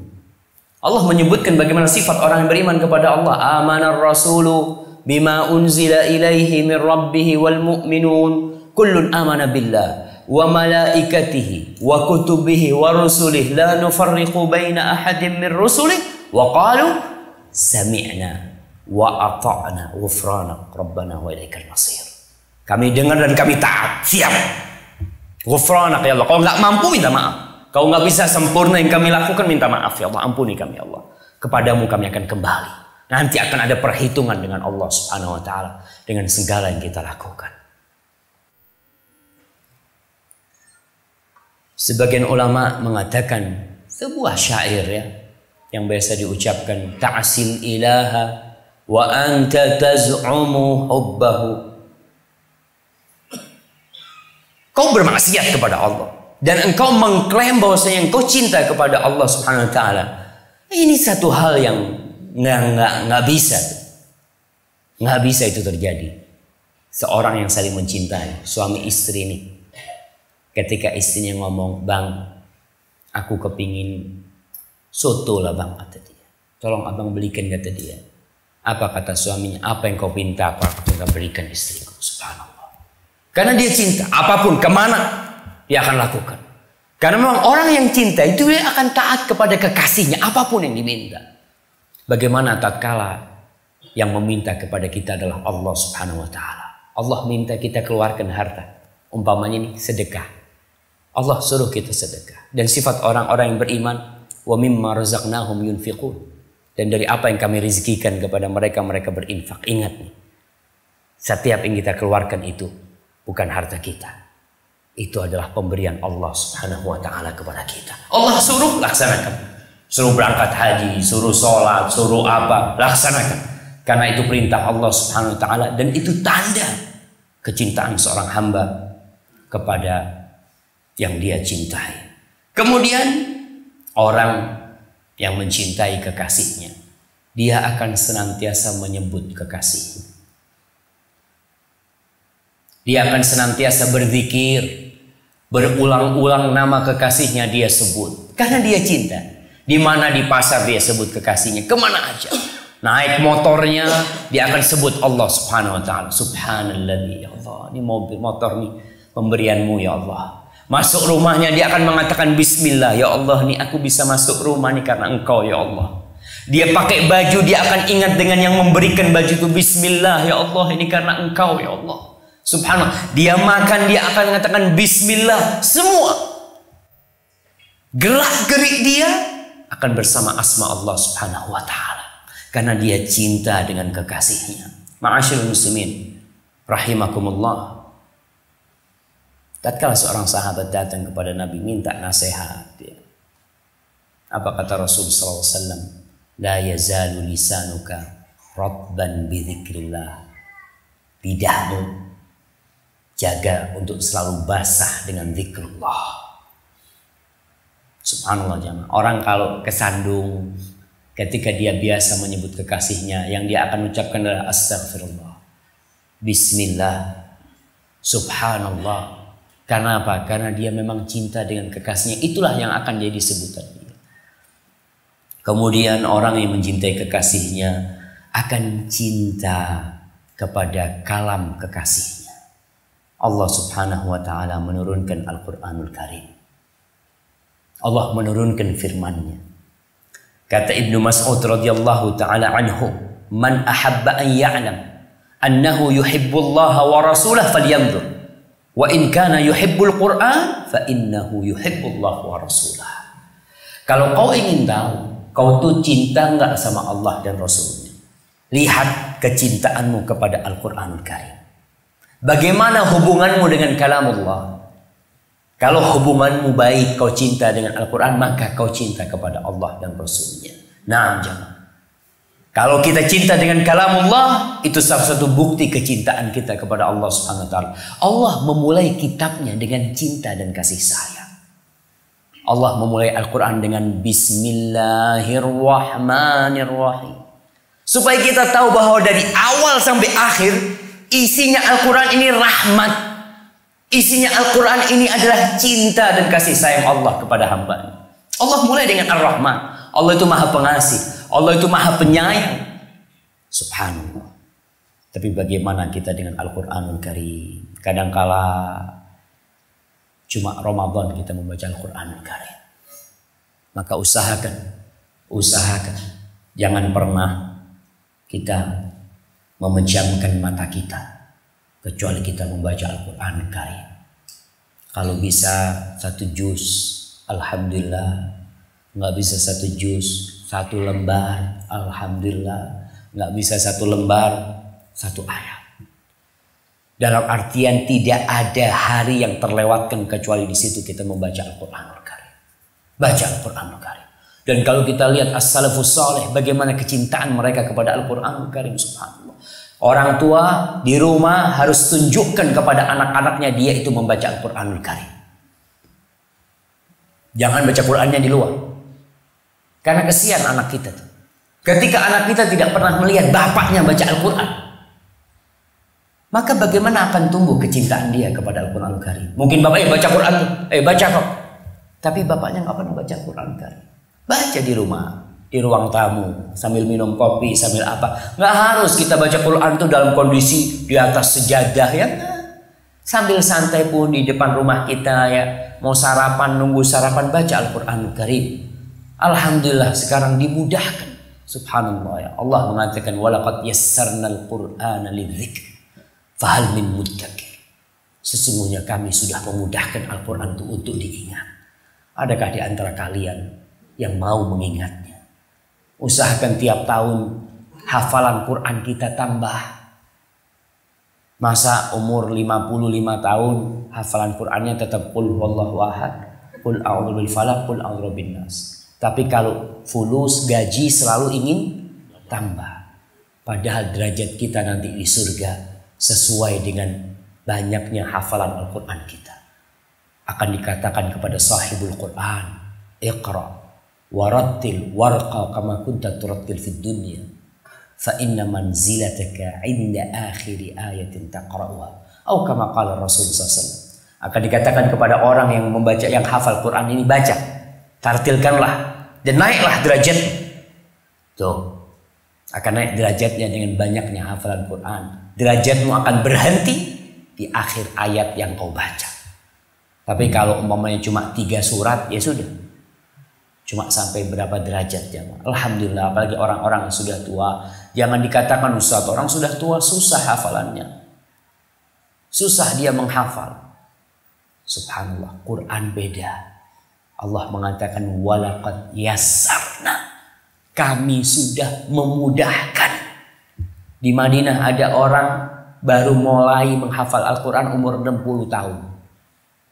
Allah menyebutkan bagaimana sifat orang yang beriman kepada Allah. Amanar rasulu bima unzila ilaihi min rabbih wal mu'minun kullun amana billah wa malaikatihi wa kutubihi wa rusulihi la nufarriqu baina ahadin min rusulihi wa qalu sami'na wa ata'na ghufranak rabbana wa ilaikal masir. Kami dengar dan kami taat. Siap. Ghufranak ya Allah. Kalau nggak mampu minta maaf. Kalau nggak bisa sempurna yang kami lakukan, minta maaf ya Allah. Ampuni kami ya Allah. Kepadamu kami akan kembali. Nanti akan ada perhitungan dengan Allah Subhanahu wa taala dengan segala yang kita lakukan. Sebagian ulama mengatakan sebuah syair ya yang biasa diucapkan, ta'sil ilaha wa anta taz'umu hubbahu. Kau bermaksiat kepada Allah dan engkau mengklaim bahwasanya engkau cinta kepada Allah Subhanahu wa taala. Ini satu hal yang nggak bisa. Nggak bisa itu terjadi. Seorang yang saling mencintai, suami istri ini, ketika istrinya ngomong, "Bang, aku kepingin soto lah bang," kata dia. "Tolong abang belikan," kata dia. Apa kata suaminya? "Apa yang kau minta aku akan berikan istriku." Subhanallah. Karena dia cinta, apapun, kemana dia akan lakukan. Karena memang orang yang cinta itu dia akan taat kepada kekasihnya, apapun yang diminta. Bagaimana tatkala yang meminta kepada kita adalah Allah Subhanahu wa taala. Allah minta kita keluarkan harta. Umpamanya ini sedekah. Allah suruh kita sedekah. Dan sifat orang-orang yang beriman, wa mimma razaqnahum yunfiqun. Dan dari apa yang kami rezekikan kepada mereka, mereka berinfak. Ingat nih, setiap yang kita keluarkan itu bukan harta kita. Itu adalah pemberian Allah Subhanahu wa taala kepada kita. Allah suruh, laksanakan. Suruh berangkat haji, suruh sholat, suruh apa, laksanakan. Karena itu perintah Allah Subhanahu wa taala dan itu tanda kecintaan seorang hamba kepada yang dia cintai. Kemudian orang yang mencintai kekasihnya, dia akan senantiasa menyebut kekasihnya. Dia akan senantiasa berzikir, berulang-ulang nama kekasihnya dia sebut. Karena dia cinta. Di mana di pasar dia sebut kekasihnya, kemana aja. Naik motornya, dia akan sebut Allah Subhanahu wa taala. Subhanallah, ya Allah, ini mobil motor nih pemberianmu ya Allah. Masuk rumahnya dia akan mengatakan bismillah, ya Allah, nih aku bisa masuk rumah nih karena engkau ya Allah. Dia pakai baju, dia akan ingat dengan yang memberikan baju itu, bismillah ya Allah, ini karena engkau ya Allah. Subhanallah. Dia makan, dia akan mengatakan bismillah. Semua gerak-gerik dia akan bersama asma Allah Subhanahu wa taala. Karena dia cinta dengan kekasihnya. Ma'asyiral muslimin rahimakumullah. Tatkala seorang sahabat datang kepada Nabi minta nasihat, apa kata Rasul sallallahu alaihi wasallam? La yazalu lisanuka ratban bi dzikrillah. Lidahmu jaga untuk selalu basah dengan zikrullah. Subhanallah jemaah. Orang kalau kesandung ketika dia biasa menyebut kekasihnya, yang dia akan ucapkan adalah astagfirullah, bismillah, subhanallah. Karena apa? Karena dia memang cinta dengan kekasihnya. Itulah yang akan jadi sebutan dia. Kemudian orang yang mencintai kekasihnya akan cinta kepada kalam kekasihnya. Allah Subhanahu wa ta'ala menurunkan Al-Quranul Karim. Allah menurunkan firman-Nya. Kata Ibnu Mas'ud radhiyallahu ta'ala anhu, "Man ahabba an ya'lam annahu yuhibbullaha wa rasulahu falyanzur, wa in kana yuhibbul Qur'an fa innahu yuhibbullaha wa rasulahu." Kalau kau ingin tahu kau tuh cinta enggak sama Allah dan Rasulnya, lihat kecintaanmu kepada Al-Quranul Karim. Bagaimana hubunganmu dengan kalamullah? Kalau hubunganmu baik, kau cinta dengan Al-Quran, maka kau cinta kepada Allah dan Rasulnya. Nah, jemaah, kalau kita cinta dengan kalamullah, itu salah satu bukti kecintaan kita kepada Allah Subhanahu wa ta'ala. Allah memulai kitabnya dengan cinta dan kasih sayang. Allah memulai Al-Quran dengan Bismillahirrahmanirrahim. Supaya kita tahu bahwa dari awal sampai akhir isinya Al-Quran ini rahmat. Isinya Al-Quran ini adalah cinta dan kasih sayang Allah kepada hamba. Allah mulai dengan Ar-Rahman. Allah itu maha pengasih. Allah itu maha penyayang. Subhanallah. Tapi bagaimana kita dengan Al-Quranul Karim? Kadangkala cuma Ramadan kita membaca Al-Quranul Karim. Maka usahakan. Jangan pernah kita memejamkan mata kita kecuali kita membaca Al-Quranul Karim. Kalau bisa 1 juz, alhamdulillah. Nggak bisa 1 juz, 1 lembar, alhamdulillah. Nggak bisa 1 lembar, 1 ayat. Dalam artian tidak ada hari yang terlewatkan kecuali di situ kita membaca Al-Quranul Karim. Baca Al-Quranul Karim. Dan kalau kita lihat as-salafus saleh, bagaimana kecintaan mereka kepada Al-Quranul Karim, subhanallah. Orang tua di rumah harus tunjukkan kepada anak-anaknya dia itu membaca Al-Quranul Karim. Jangan baca Qurannya di luar. Karena kesian anak kita tuh. Ketika anak kita tidak pernah melihat bapaknya baca Al-Quran, maka bagaimana akan tumbuh kecintaan dia kepada Al-Quranul Karim? Mungkin bapaknya baca Quran tuh, baca kok. Tapi bapaknya nggak pernah baca Al-Quranul Karim. Baca di rumah, di ruang tamu, sambil minum kopi, sambil apa. Nggak harus kita baca Quran tuh dalam kondisi di atas sejadah ya. Sambil santai pun di depan rumah kita ya. Mau sarapan, nunggu sarapan, baca Al-Quranul Karim. Alhamdulillah sekarang dimudahkan. Subhanallah ya. Allah mengatakan walaqad yassarnal Qur'ana lidzikr fahal min muddakir. Sesungguhnya kami sudah memudahkan Al-Quran itu untuk diingat. Adakah di antara kalian yang mau mengingatnya? Usahakan tiap tahun hafalan Quran kita tambah. Masa umur 55 tahun hafalan Qurannya tetap qul huwallahu ahad, qul a'udzu bil falaq, qul a'udzu bin nas. Tapi kalau fulus gaji selalu ingin tambah. Padahal derajat kita nanti di surga sesuai dengan banyaknya hafalan Al-Quran kita. Akan dikatakan kepada sahibul Quran, iqra warattil warqa kama kunta turattil fid dunya fa inna manzilataka 'inda akhiri ayatin taqra'uha atau kama qala Rasul sallallahu alaihi wasallam. Akan dikatakan kepada orang yang membaca, yang hafal Quran ini, baca, tartilkanlah dan naiklah derajat. Tuh, akan naik derajatnya dengan banyaknya hafalan Quran. Derajatmu akan berhenti di akhir ayat yang kau baca. Tapi kalau umpamanya cuma 3 surat, ya sudah. Cuma sampai berapa derajat ya. Alhamdulillah, apalagi orang-orang yang sudah tua. Jangan dikatakan Ustaz, orang sudah tua susah hafalannya. Susah dia menghafal. Subhanallah, Quran beda. Allah mengatakan walaqad yassarna. Kami sudah memudahkan. Di Madinah ada orang baru mulai menghafal Al-Quran umur 60 tahun.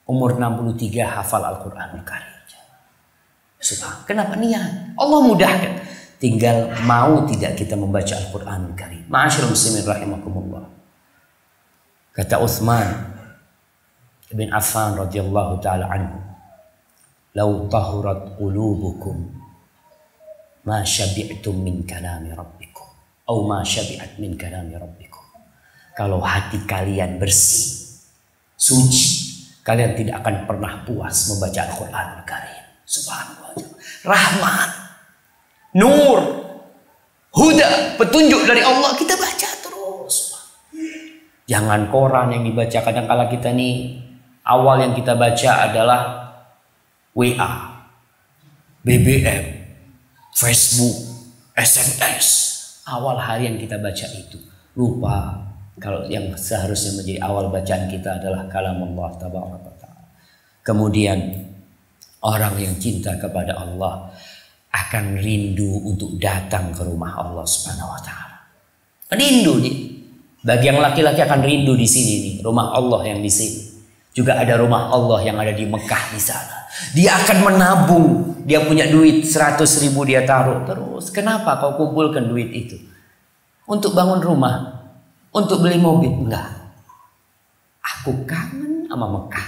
Umur 63 hafal Al-Quran Karim. Subhanallah. Kenapa niat? Allah mudahkan. Tinggal mau tidak kita membaca Al-Quran Karim. Ma'asyiral muslimin rahimakumullah. Kata Utsman bin Affan radhiyallahu taala anhu, "Lau tahurat qulubukum ma syabi'tum min kalami rabbikum atau ma syabi'at min kalami rabbikum." Kalau hati kalian bersih, suci, kalian tidak akan pernah puas membaca Al-Quran Karim. Subhanallah. Rahmat, nur, huda, petunjuk dari Allah, kita baca terus. Jangan koran yang dibaca. Kadang-kala kita nih, awal yang kita baca adalah WA, BBM, Facebook, SMS. Awal harian kita baca itu. Lupa kalau yang seharusnya menjadi awal bacaan kita adalah kalam Allah tabaraka wa ta'ala. Kemudian orang yang cinta kepada Allah akan rindu untuk datang ke rumah Allah Subhanahu wa ta'ala. Rindu nih. Bagi yang laki-laki akan rindu di sini nih, rumah Allah yang di sini. Juga ada rumah Allah yang ada di Mekah di sana. Dia akan menabung, dia punya duit 100.000 dia taruh terus. Kenapa kau kumpulkan duit itu? Untuk bangun rumah, untuk beli mobil? Enggak. Aku kangen sama Mekah.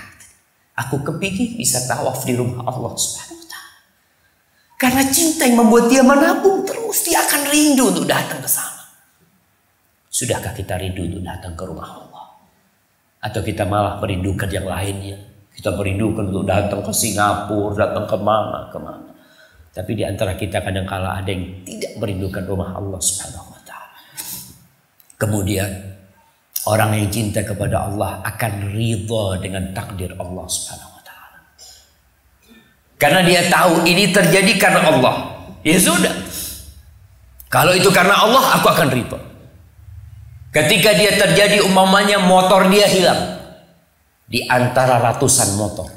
Aku kepikir bisa tawaf di rumah Allah Subhanahu wa ta'ala. Karena cinta yang membuat dia menabung terus, dia akan rindu untuk datang ke sana. Sudahkah kita rindu untuk datang ke rumah Allah? Atau kita malah merindukan yang lainnya? Kita merindukan untuk datang ke Singapura, datang kemana. Tapi di antara kita kadang-kala ada yang tidak merindukan rumah Allah Subhanahu wa ta'ala. Kemudian orang yang cinta kepada Allah akan ridha dengan takdir Allah Subhanahu wa ta'ala. Karena dia tahu ini terjadi karena Allah. Ya sudah. Kalau itu karena Allah, aku akan ridha. Ketika dia terjadi umpamanya motor dia hilang di antara ratusan motor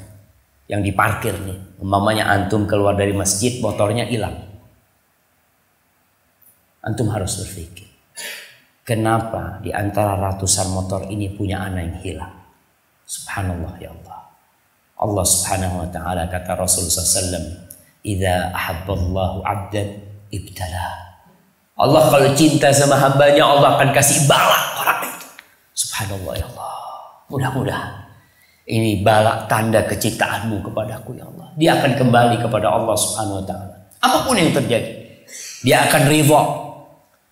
yang diparkir nih, umpamanya antum keluar dari masjid motornya hilang, antum harus berpikir, kenapa di antara ratusan motor ini punya anak yang hilang? Subhanallah ya Allah. Allah Subhanahu wa ta'ala kata Rasulullah SAW, idza ahabballahu 'abdan ibtalah. Allah kalau cinta sama hambanya, Allah akan kasih bala orang itu. Subhanallah ya Allah. Mudah-mudahan ini bala tanda kecintaanmu kepadaku ya Allah. Dia akan kembali kepada Allah Subhanahu wa ta'ala. Apapun yang terjadi, dia akan ridha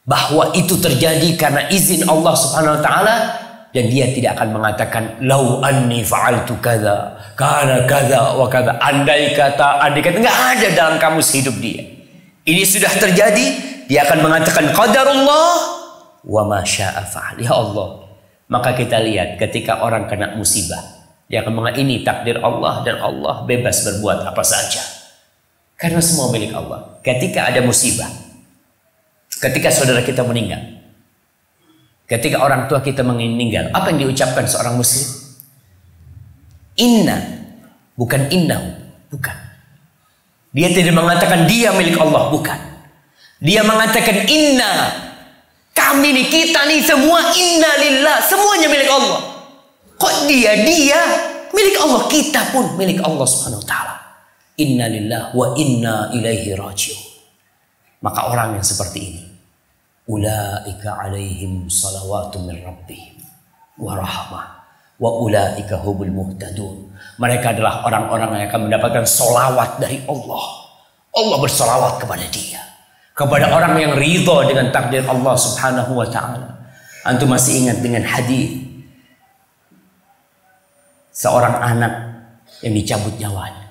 bahwa itu terjadi karena izin Allah Subhanahu wa ta'ala, dan dia tidak akan mengatakan lau anni fa'altu kadza kana kadza wa kadza. Andai kata enggak ada dalam kamus hidup dia. Ini sudah terjadi. Dia akan mengatakan qadarullah wa ma syaa fa'al. Ya Allah. Maka kita lihat ketika orang kena musibah, dia akan mengatakan ini takdir Allah dan Allah bebas berbuat apa saja. Karena semua milik Allah. Ketika ada musibah, ketika saudara kita meninggal, ketika orang tua kita meninggal, apa yang diucapkan seorang muslim? Inna, bukan innahu, bukan. Dia tidak mengatakan dia milik Allah, bukan. Dia mengatakan inna, kami nih, kita nih semua inna lillah, semuanya milik Allah. Kok dia milik Allah, kita pun milik Allah Subhanahu wa ta'ala. Inna lillah wa inna ilaihi raji'un. Maka orang yang seperti ini, ulaika alaihim salawatu min rabbihim wa rahmah wa ulaika humul muhtadun. Mereka adalah orang-orang yang akan mendapatkan solawat dari Allah. Allah bersolawat kepada dia, kepada orang yang ridha dengan takdir Allah Subhanahu wa ta'ala. Antum masih ingat dengan hadis seorang anak yang dicabut nyawanya.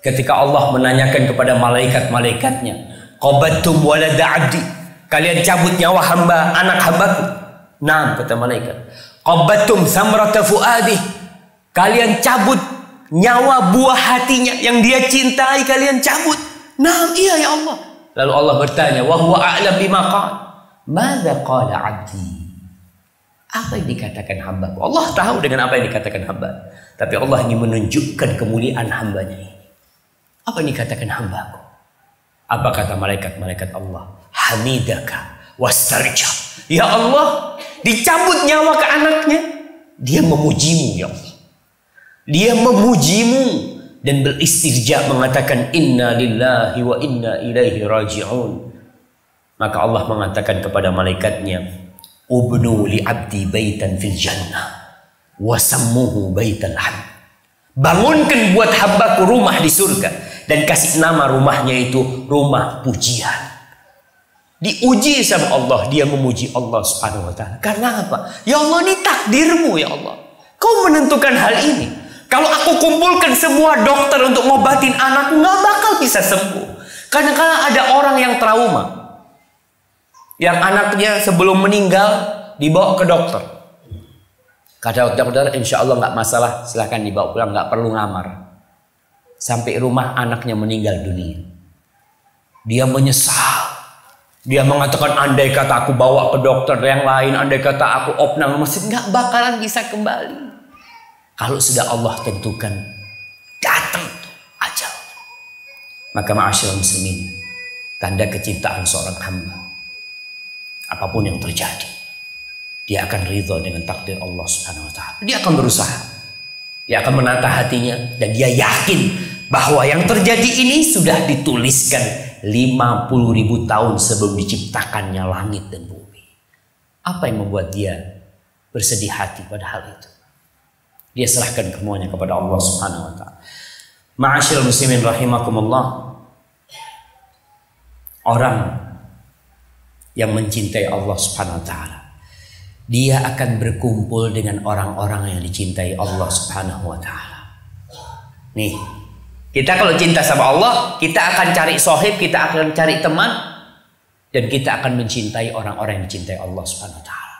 Ketika Allah menanyakan kepada malaikat-malaikatnya, qabattum walada 'abdi, kalian cabut nyawa hamba, anak hambaku? Naam, kata malaikat. Qabattum samrata fuadi, kalian cabut nyawa buah hatinya yang dia cintai, kalian cabut? Naam, iya ya Allah. Lalu Allah bertanya, wa huwa a'lam bima qala. Madza qala 'abdi? Apa yang dikatakan hambaku? Allah tahu dengan apa yang dikatakan hamba. Tapi Allah ingin menunjukkan kemuliaan hambanya ini. Apa yang dikatakan hambaku? Apa kata malaikat-malaikat Allah? Hamidaka wastarja. Ya Allah, dicabut nyawa ke anaknya, dia memujimu ya Allah. Dia memujimu dan beristirja mengatakan inna lillahi wa inna ilaihi raji'un. Maka Allah mengatakan kepada malaikatnya, ubnu li abdi baitan fil jannah wa sammuhu baital hamd. Bangunkan buat hambaku rumah di surga dan kasih nama rumahnya itu rumah pujian. Diuji sama Allah, dia memuji Allah Subhanahu wa ta'ala. Karena apa? Ya Allah, ini takdirmu ya Allah. Kau menentukan hal ini. Kalau aku kumpulkan semua dokter untuk ngobatin anakku, nggak bakal bisa sembuh. Kadang-kadang ada orang yang trauma. yang anaknya sebelum meninggal dibawa ke dokter. Kata dokter, insya Allah nggak masalah, silahkan dibawa pulang, nggak perlu ngamar. Sampai rumah anaknya meninggal dunia. Dia menyesal. Dia mengatakan, andai kata aku bawa ke dokter yang lain, andai kata aku opnam masjid, nggak bakalan bisa kembali. Kalau sudah Allah tentukan, datang ajal. Maka ma'asyiral muslimin, tanda kecintaan seorang hamba, apapun yang terjadi, dia akan ridha dengan takdir Allah Subhanahu wa ta'ala. Dia akan berusaha, dia akan menata hatinya, dan dia yakin bahwa yang terjadi ini sudah dituliskan 50.000 tahun sebelum diciptakannya langit dan bumi. Apa yang membuat dia bersedih hati pada hal itu? Dia serahkan semuanya kepada Allah Subhanahu wa ta'ala. Ma'asyiral muslimin rahimakumullah, orang yang mencintai Allah Subhanahu wa ta'ala, dia akan berkumpul dengan orang-orang yang dicintai Allah Subhanahu wa ta'ala. Nih, kita kalau cinta sama Allah, kita akan cari sohib, kita akan cari teman, dan kita akan mencintai orang-orang yang dicintai Allah Subhanahu wa ta'ala.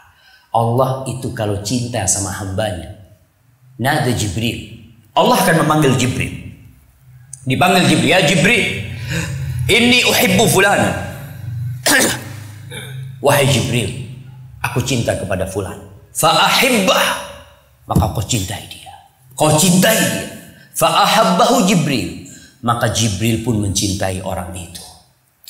Allah itu kalau cinta sama hambanya, nada Jibril, Allah akan memanggil Jibril. Dipanggil Jibril, ya Jibril, inni uhibbu fulan. Wahai Jibril, aku cinta kepada fulan. Fa'ahibbah, maka kau cintai dia. Kau cintai dia. Fa'ahabbahu Jibril, maka Jibril pun mencintai orang itu.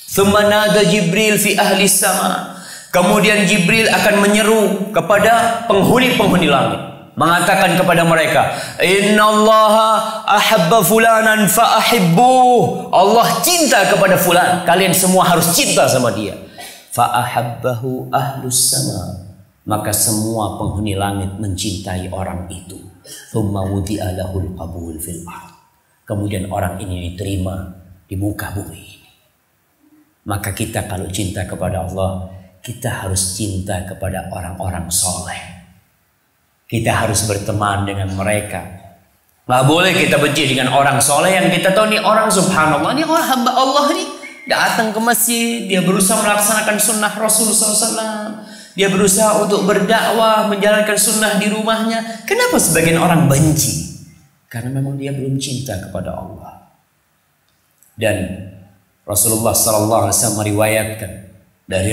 Thumma nada Jibril fi ahli sama. Kemudian Jibril akan menyeru kepada penghuni-penghuni langit, mengatakan kepada mereka, innallaha ahabba fulanan fa'ahibbuh. Allah cinta kepada fulan, kalian semua harus cinta sama dia. Fa'ahabbahu ahlus sama, maka semua penghuni langit mencintai orang itu. Thumma wudi'a lahul qabul fil ardh. Kemudian orang ini diterima di muka bumi ini. Maka kita kalau cinta kepada Allah, kita harus cinta kepada orang-orang soleh. Kita harus berteman dengan mereka. Nggak boleh kita benci dengan orang soleh yang kita tahu nih orang subhanallah, nih orang hamba Allah nih datang ke masjid, dia berusaha melaksanakan sunnah Rasulullah SAW, dia berusaha untuk berdakwah, menjalankan sunnah di rumahnya. Kenapa sebagian orang benci? Karena memang dia belum cinta kepada Allah. Dan Rasulullah SAW meriwayatkan dari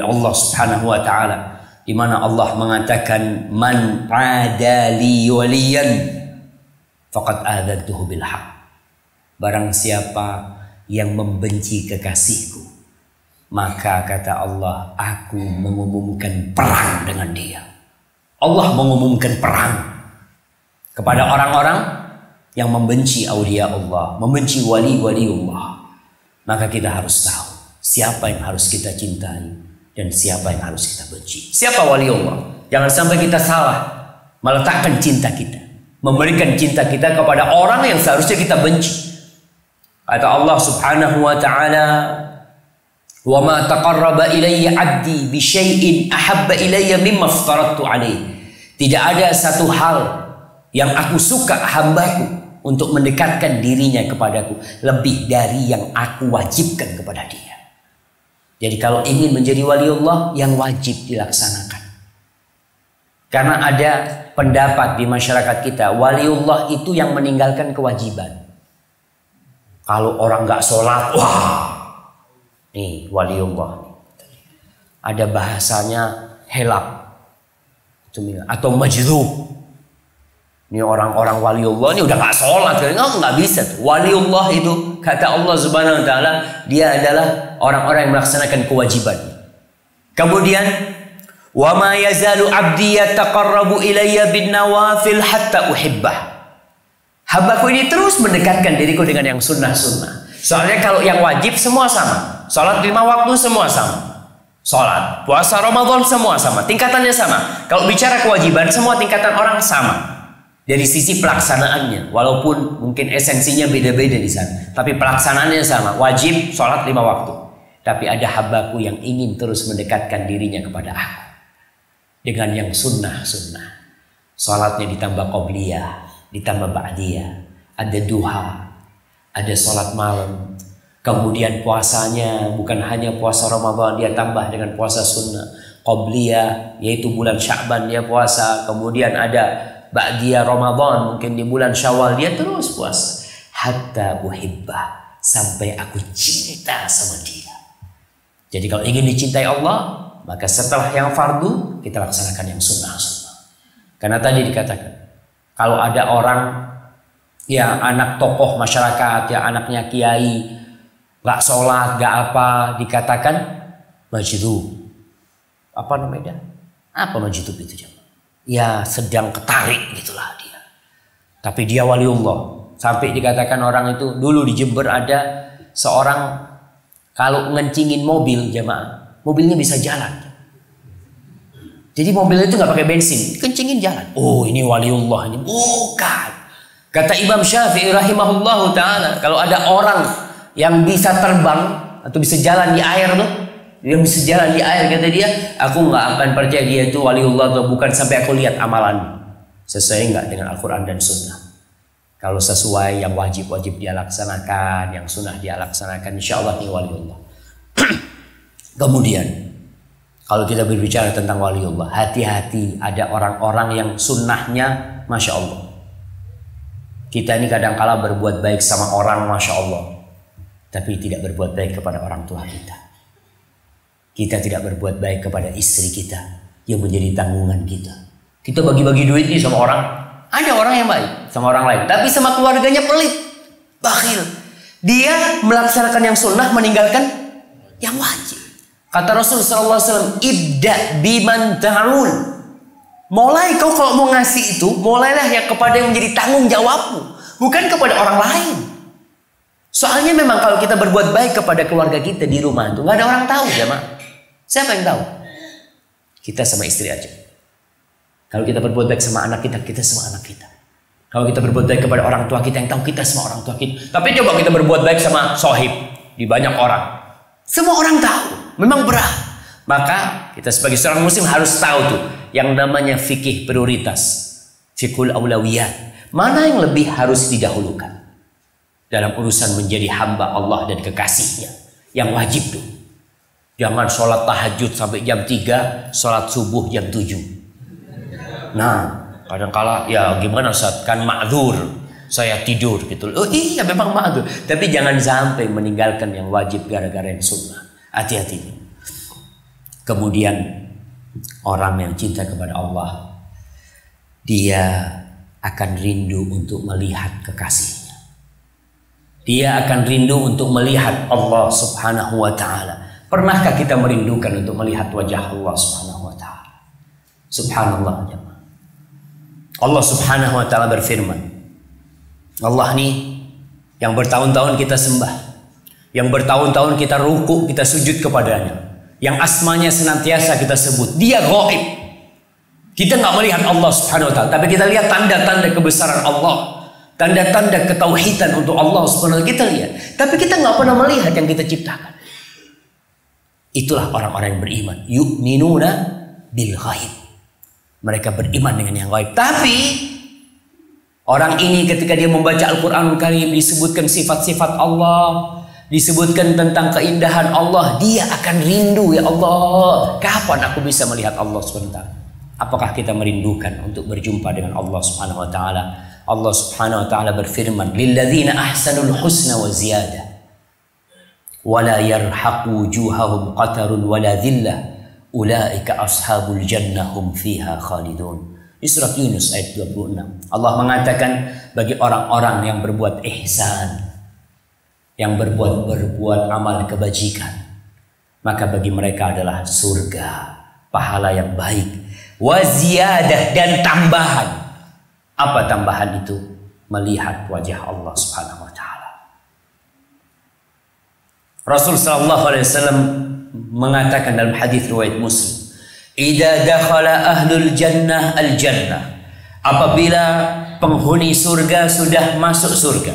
Allah Subhanahu wa ta'ala, di mana Allah mengatakan, man adali waliyan faqad adzantuhu bil haqq. Barang siapa yang membenci kekasihku, maka kata Allah, aku mengumumkan perang dengan dia. Allah mengumumkan perang kepada orang-orang yang membenci aulia Allah, membenci wali-wali Allah. Maka kita harus tahu siapa yang harus kita cintai dan siapa yang harus kita benci. Siapa wali Allah? Jangan sampai kita salah meletakkan cinta kita, memberikan cinta kita kepada orang yang seharusnya kita benci. Kata Allah Subhanahu wa ta'ala, wa ma taqarraba ilayya 'abdi bi syai'in ahabba ilayya mimma aftaradtu alaihi. Tidak ada satu hal yang aku suka hambaku untuk mendekatkan dirinya kepadaku lebih dari yang aku wajibkan kepada dia. Jadi kalau ingin menjadi waliullah, yang wajib dilaksanakan. Karena ada pendapat di masyarakat kita, waliullah itu yang meninggalkan kewajiban. Kalau orang nggak sholat, wah, nih waliullah. Ada bahasanya helak atau majdhub. Ini orang-orang waliullah ini udah nggak sholat, nggak bisa. Waliullah itu kata Allah Subhanahu wa ta'ala, dia adalah orang-orang yang melaksanakan kewajiban. Kemudian, wa ma yazalu 'abdi yataqarrabu ilayya bin nawafil hatta uhibbah. Hambaku ini terus mendekatkan diriku dengan yang sunnah-sunnah. Soalnya kalau yang wajib semua sama. Sholat 5 waktu semua sama. Sholat, puasa Ramadan semua sama. Tingkatannya sama. Kalau bicara kewajiban, semua tingkatan orang sama. Dari sisi pelaksanaannya. Walaupun mungkin esensinya beda-beda di sana. Tapi pelaksanaannya sama. Wajib sholat 5 waktu. Tapi ada hambaku yang ingin terus mendekatkan dirinya kepada aku dengan yang sunnah-sunnah. Sholatnya ditambah qobliyah, ditambah ba'diyah, ada duha, ada sholat malam, Kemudian puasanya bukan hanya puasa Ramadan, dia tambah dengan puasa sunnah. Qabliyah, yaitu bulan Sya'ban dia puasa. Kemudian ada Ba'diyah Ramadan, mungkin di bulan Syawal dia terus puasa. Hatta uhibbah, sampai aku cinta sama dia. Jadi kalau ingin dicintai Allah, maka setelah yang fardu, kita laksanakan yang sunnah-sunnah. Karena tadi dikatakan, kalau ada orang yang anak tokoh masyarakat, yang anaknya kiai, gak sholat, gak apa, dikatakan majdub. Apa namanya? Apa majdub itu? Ya sedang ketarik gitulah dia. Tapi dia waliullah. Sampai dikatakan orang itu, dulu di Jember ada seorang kalau ngencingin mobil jamaah, mobilnya bisa jalan. Jadi mobil itu gak pakai bensin, kencingin jalan. Oh ini waliullah ini. Bukan. Kata Imam Syafi'i rahimahullahu ta'ala, kalau ada orang yang bisa terbang atau bisa jalan di air tuh, yang bisa jalan di air, kata dia, aku nggak akan percaya dia itu waliullah atau bukan sampai aku lihat amalan sesuai nggak dengan Al-Quran dan Sunnah. Kalau sesuai, yang wajib dia laksanakan, yang sunnah dia laksanakan, insya Allah ini waliullah. Kemudian kalau kita berbicara tentang waliullah, hati-hati, ada orang-orang yang sunnahnya masya Allah. Kita ini kadang-kala berbuat baik sama orang masya Allah, tapi tidak berbuat baik kepada orang tua kita. Kita tidak berbuat baik kepada istri kita yang menjadi tanggungan kita. Kita bagi-bagi duit nih sama orang. Ada orang yang baik sama orang lain, tapi sama keluarganya pelit, bakhil. Dia melaksanakan yang sunnah, meninggalkan yang wajib. Kata Rasul SAW, ibda biman ta'ul. Mulai kau kalau mau ngasih itu, mulailah yang kepada yang menjadi tanggung jawabmu, bukan kepada orang lain. Soalnya memang kalau kita berbuat baik kepada keluarga kita di rumah itu nggak ada orang tahu, jemaah. Siapa yang tahu? Kita sama istri aja. Kalau kita berbuat baik sama anak kita, kita sama anak kita. Kalau kita berbuat baik kepada orang tua kita, yang tahu kita sama orang tua kita. Tapi coba kita berbuat baik sama sohib di banyak orang, semua orang tahu, memang berat. Maka kita sebagai seorang muslim harus tahu tuh yang namanya fikih prioritas, fikul aulawiyat. Mana yang lebih harus didahulukan dalam urusan menjadi hamba Allah dan kekasihnya, yang wajib tuh. Jangan sholat tahajud sampai jam 3, sholat subuh jam 7. Nah, kadang-kala ya gimana Ustaz, kan ma'dzur, saya tidur gitu. Oh iya memang ma'dzur, tapi jangan sampai meninggalkan yang wajib gara-gara yang sunnah. Hati-hati. Kemudian orang yang cinta kepada Allah, dia akan rindu untuk melihat kekasihnya. Dia akan rindu untuk melihat Allah Subhanahu wa ta'ala. Pernahkah kita merindukan untuk melihat wajah Allah Subhanahu wa ta'ala? Subhanallah jemaah. Allah Subhanahu wa ta'ala berfirman. Allah nih yang bertahun-tahun kita sembah, yang bertahun-tahun kita ruku, kita sujud kepadanya, yang asmanya senantiasa kita sebut. Dia gaib. Kita nggak melihat Allah Subhanahu wa ta'ala, tapi kita lihat tanda-tanda kebesaran Allah, tanda-tanda ketauhidan untuk Allah Subhanahu wa ta'ala kita lihat. Tapi kita nggak pernah melihat yang kita ciptakan. Itulah orang-orang yang beriman. Yu'minuna bil ghaib. Mereka beriman dengan yang gaib. Tapi orang ini ketika dia membaca Al-Quran Karim, disebutkan sifat-sifat Allah, disebutkan tentang keindahan Allah, dia akan rindu, ya Allah, kapan aku bisa melihat Allah sebentar? Apakah kita merindukan untuk berjumpa dengan Allah Subhanahu wa ta'ala? Allah Subhanahu wa ta'ala berfirman, lilladzina ahsanul husna wa ziyadah wala yarhaqu wujuhahum qatarun wala dhillah ulaika ashabul jannah hum fiha khalidun. Di surat Yunus ayat 26. Allah mengatakan bagi orang-orang yang berbuat ihsan, yang berbuat amal kebajikan, maka bagi mereka adalah surga, pahala yang baik, wa ziyadah, dan tambahan. Apa tambahan itu? Melihat wajah Allah Subhanahu wa ta'ala. Rasul sallallahu alaihi wasallam mengatakan dalam hadis riwayat Muslim, idza dakhala ahlul jannah al jannah, apabila penghuni surga sudah masuk surga,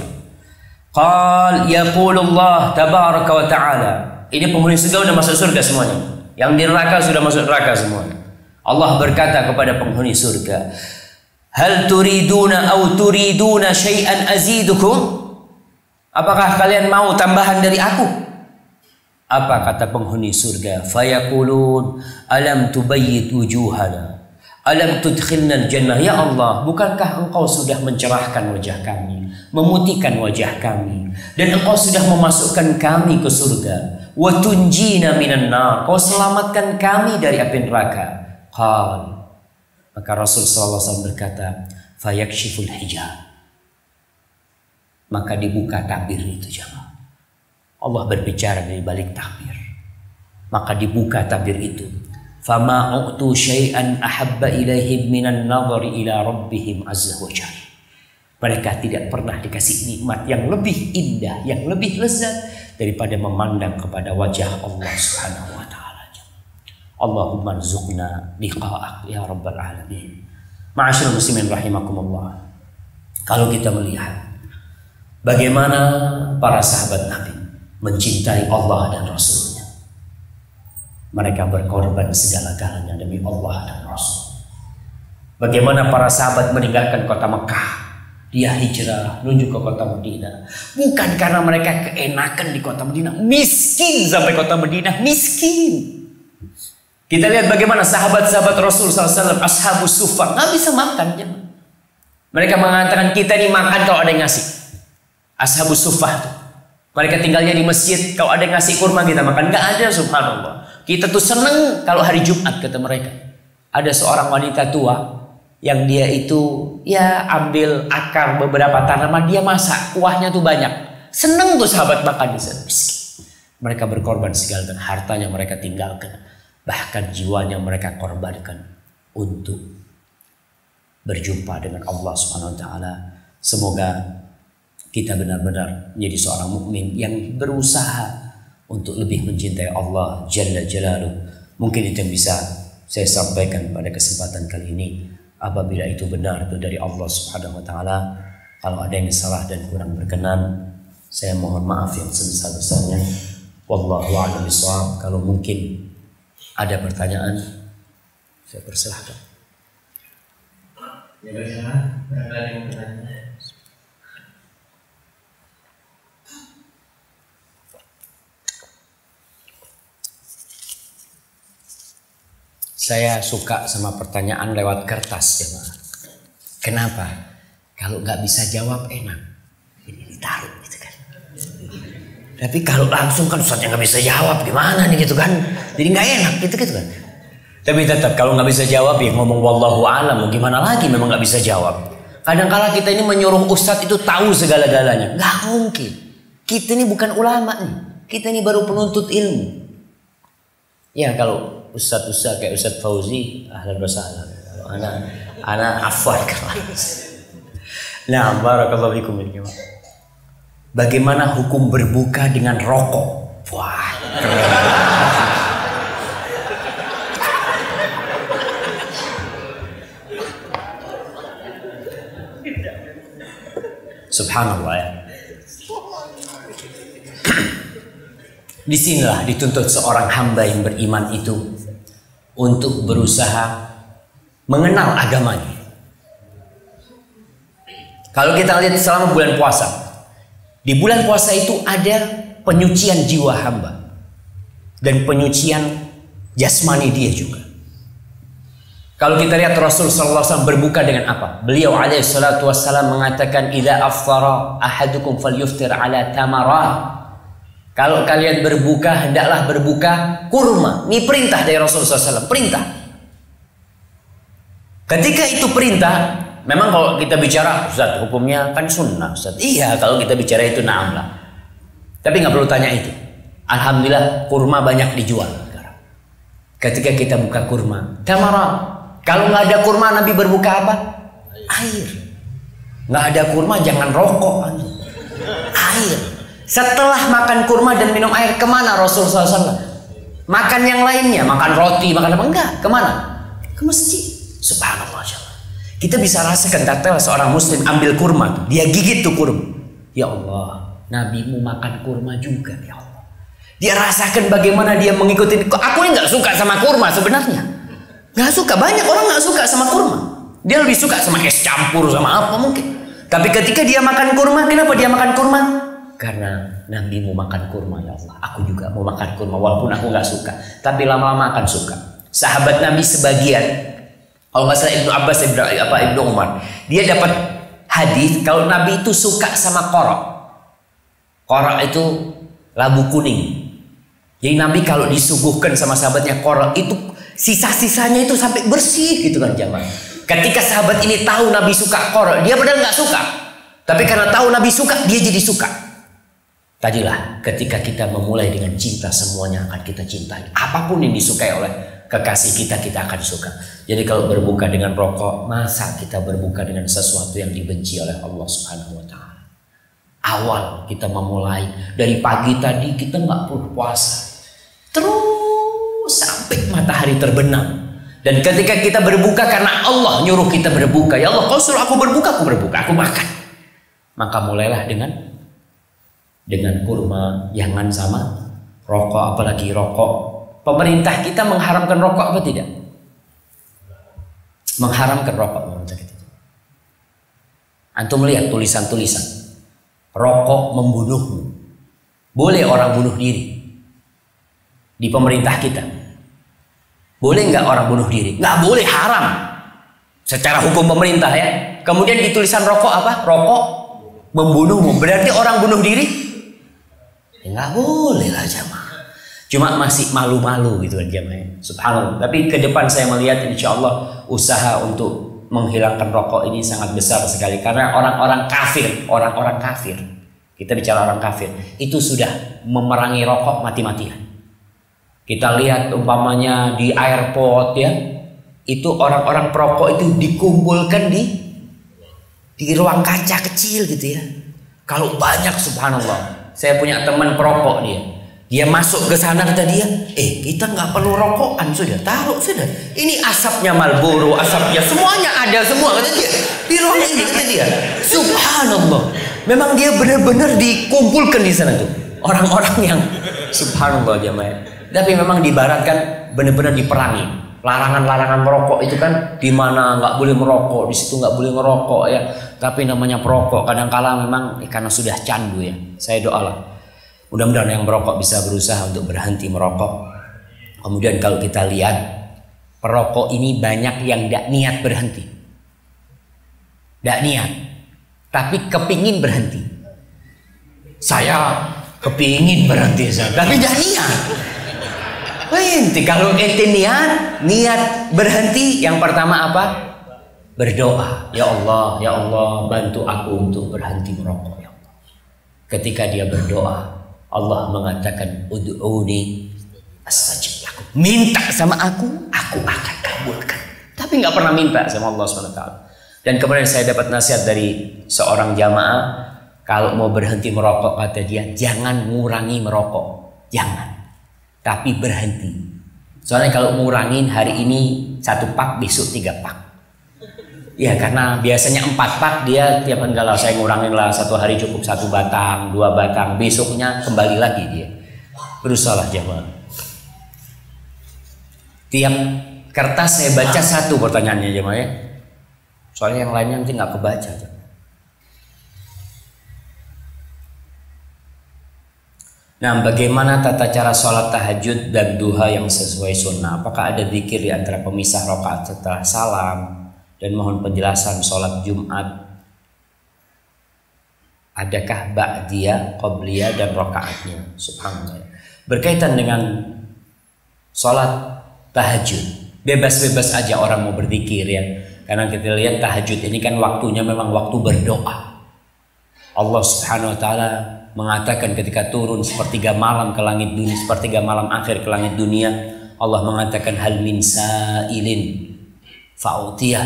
qal yaqulullah tabaraka wa ta'ala, ini penghuni surga sudah masuk surga semuanya, yang di neraka sudah masuk neraka semuanya. Allah berkata kepada penghuni surga, hal turiduna aw turiduna syai'an azidukum, Apakah kalian mau tambahan dari aku? Apa kata penghuni surga? Fayaqulun alam tubayyit wujuhana, alam tudkhilna al-jannah. Ya Allah, bukankah engkau sudah mencerahkan wajah kami, memutihkan wajah kami, dan engkau sudah memasukkan kami ke surga. Wa tunjina minan nar, kau selamatkan kami dari api neraka. Qal, maka Rasul sallallahu alaihi wasallam berkata, fayakshiful hijab, maka dibuka tabir itu jemaah. Allah berbicara dari balik tabir, maka dibuka tabir itu. Fama u'tu syai'an ahabba ilaihim minan nadhari ila rabbihim azza wa jalla. Mereka tidak pernah dikasih nikmat yang lebih indah, yang lebih lezat daripada memandang kepada wajah Allah Subhanahu wa taala. Allahumma rzuqna liqa'ak ya rabbal alamin. Ma'asyiral muslimin rahimakumullah. Kalau kita melihat bagaimana para sahabat Nabi mencintai Allah dan Rasulnya, mereka berkorban segala-galanya demi Allah dan Rasul. Bagaimana para sahabat meninggalkan kota Mekah, dia hijrah menuju ke kota Madinah, bukan karena mereka keenakan di kota Madinah, miskin sampai kota Madinah, miskin. Kita lihat bagaimana sahabat-sahabat Rasul SAW, ashabus suffah, nggak bisa makan. Mereka mengatakan kita ini makan kalau ada yang ngasih. Ashabus suffah tuh, mereka tinggalnya di masjid, kalau ada yang ngasih kurma kita makan. Nggak ada, subhanallah. Kita tuh seneng kalau hari Jumat, kata mereka. Ada seorang wanita tua yang dia itu ya ambil akar beberapa tanaman, dia masak, kuahnya tuh banyak. Seneng tuh sahabat makan di sana. Mereka berkorban segala dan hartanya mereka tinggalkan, bahkan jiwanya mereka korbankan untuk berjumpa dengan Allah Subhanahu wa taala. Semoga kita benar-benar menjadi seorang mukmin yang berusaha untuk lebih mencintai Allah Jalla Jalaluh. Mungkin itu yang bisa saya sampaikan pada kesempatan kali ini. Apabila itu benar itu dari Allah Subhanahu wa taala, kalau ada yang salah dan kurang berkenan, saya mohon maaf yang sebesar-besarnya. Wallahu a'lam bishawab. Kalau mungkin ada pertanyaan, saya persilahkan. Ya bagaimana? Ada yang bertanya? Saya suka sama pertanyaan lewat kertas, jemaah. Kenapa? Kalau nggak bisa jawab enak, ini ditaruh gitu kan. Tapi kalau langsung kan Ustaznya nggak bisa jawab, gimana nih gitu kan? Jadi nggak enak gitu kan. Tapi tetap kalau nggak bisa jawab ya ngomong wallahu a'lam. Gimana lagi memang nggak bisa jawab. Kadang-kala kita ini menyuruh ustadz itu tahu segala-galanya. Nggak mungkin. Kita ini bukan ulama nih. Kita ini baru penuntut ilmu. Ya kalau ustadz kayak Ustadz Fauzi, ahlan wa sahlan. Anak afwan kelas. Nah, barakallahu fikum. Bagaimana hukum berbuka dengan rokok? Wah, keren. Subhanallah ya. Disinilah dituntut seorang hamba yang beriman itu untuk berusaha mengenal agamanya. Kalau kita lihat selama bulan puasa, di bulan puasa itu ada penyucian jiwa hamba dan penyucian jasmani dia juga. Kalau kita lihat Rasul sallallahu alaihi wasallam berbuka dengan apa? Beliau alaihi salatu wassalam mengatakan idza aftara ahadukum falyuftir ala tamarat. Kalau kalian berbuka hendaklah berbuka kurma. Ini perintah dari Rasul sallallahu alaihi wasallam, perintah. Ketika itu perintah, memang kalau kita bicara Ustaz hukumnya kan sunnah Ustaz. Iya, kalau kita bicara itu na'am lah. Tapi nggak perlu tanya itu. Alhamdulillah kurma banyak dijual. Ketika kita buka kurma, tamarat. Kalau nggak ada kurma, Nabi berbuka apa? Air. Nggak ada kurma, jangan rokok. Air. Setelah makan kurma dan minum air, kemana Rasulullah SAW? Makan yang lainnya, makan roti, makan apa? Enggak. Kemana? Ke masjid. Subhanallah. Kita bisa rasakan tatkala seorang muslim ambil kurma, dia gigit tuh kurma. Ya Allah, Nabimu makan kurma juga, ya Allah. Dia rasakan bagaimana dia mengikuti. Aku ini nggak suka sama kurma sebenarnya. Nggak suka, banyak orang nggak suka sama kurma. Dia lebih suka sama es campur sama apa mungkin. Tapi ketika dia makan kurma, kenapa dia makan kurma? Karena Nabi mau makan kurma, ya Allah. Aku juga mau makan kurma walaupun aku nggak suka. Tapi lama-lama akan suka. Sahabat Nabi sebagian, kalau nggak salah Ibnu Abbas, Ibnu Umar, dia dapat hadis kalau Nabi itu suka sama korok. Korok itu labu kuning. Jadi Nabi kalau disuguhkan sama sahabatnya korok itu sisa-sisanya itu sampai bersih gitu kan jamaah. Ketika sahabat ini tahu Nabi suka korok, dia padahal nggak suka. Tapi karena tahu Nabi suka, dia jadi suka. Tadilah ketika kita memulai dengan cinta, semuanya akan kita cintai. Apapun yang disukai oleh kekasih kita, kita akan suka. Jadi kalau berbuka dengan rokok, masa kita berbuka dengan sesuatu yang dibenci oleh Allah Subhanahu wa Ta'ala? Awal kita memulai dari pagi tadi kita nggak perlu puasa, terus sampai matahari terbenam. Dan ketika kita berbuka karena Allah nyuruh kita berbuka, ya Allah kau suruh aku berbuka, aku makan. Maka mulailah dengan kurma, jangan sama rokok, apalagi rokok. Pemerintah kita mengharamkan rokok apa tidak? Mengharamkan rokok pemerintah kita. Antum lihat tulisan-tulisan, rokok membunuhmu. Boleh orang bunuh diri di pemerintah kita? Boleh nggak orang bunuh diri? Nggak boleh, haram secara hukum pemerintah ya. Kemudian di tulisan rokok apa? Rokok membunuhmu. Berarti orang bunuh diri? Nggak boleh lah jamaah. Cuma masih malu-malu gitu kan jamaah. Subhanallah. Tapi ke depan saya melihat insya Allah usaha untuk menghilangkan rokok ini sangat besar sekali. Karena orang-orang kafir, kita bicara orang kafir, itu sudah memerangi rokok mati-matian. Kita lihat umpamanya di airport ya, itu orang-orang perokok itu dikumpulkan di ruang kaca kecil gitu ya. Kalau banyak, subhanallah. Saya punya teman perokok dia masuk ke sana kata dia, kita nggak perlu rokokan, sudah taruh sudah. Ini asapnya Marlboro, asapnya semuanya ada semua kata dia di ruang ini kata dia. Subhanallah, memang dia benar-benar dikumpulkan di sana tuh orang-orang yang subhanallah jamaah. Tapi memang di barat kan benar-benar diperangi. Larangan-larangan merokok itu kan di mana nggak boleh merokok, di situ nggak boleh ngerokok ya. Tapi namanya perokok kadang-kala memang karena sudah candu ya. Saya doalah mudah-mudahan yang merokok bisa berusaha untuk berhenti merokok. Kemudian kalau kita lihat perokok ini banyak yang tidak niat berhenti, tidak niat, tapi kepingin berhenti. Saya kepingin berhenti, tapi tidak niat. Ente kalau ente niat berhenti, yang pertama apa? Berdoa, ya Allah bantu aku untuk berhenti merokok ya Allah. Ketika dia berdoa, Allah mengatakan ud'uni astajib lakum. Minta sama aku akan kabulkan. Tapi nggak pernah minta sama Allah SWT. Dan kemudian saya dapat nasihat dari seorang jamaah, kalau mau berhenti merokok kata dia, jangan ngurangi merokok, jangan. Tapi berhenti. Soalnya kalau ngurangin hari ini 1 pak, besok 3 pak. Ya karena biasanya 4 pak, dia tiap enggak lah saya ngurangin lah, 1 hari cukup 1 batang, 2 batang, besoknya kembali lagi dia. Berusaha jamaah. Tiap kertas saya baca 1 pertanyaannya jamaah ya. Soalnya yang lainnya nanti nggak kebaca. Nah, bagaimana tata cara sholat tahajud dan duha yang sesuai sunnah? Apakah ada zikir di antara pemisah rakaat setelah salam? Dan mohon penjelasan sholat Jumat. Adakah ba'diyah, qabliyah dan rakaatnya? Subhanallah. Berkaitan dengan sholat tahajud, bebas-bebas aja orang mau berzikir ya. Karena kita lihat tahajud ini kan waktunya memang waktu berdoa. Allah Subhanahu wa Ta'ala mengatakan ketika turun sepertiga malam ke langit dunia, sepertiga malam akhir ke langit dunia, Allah mengatakan hal min sa'ilin fa'utiyah,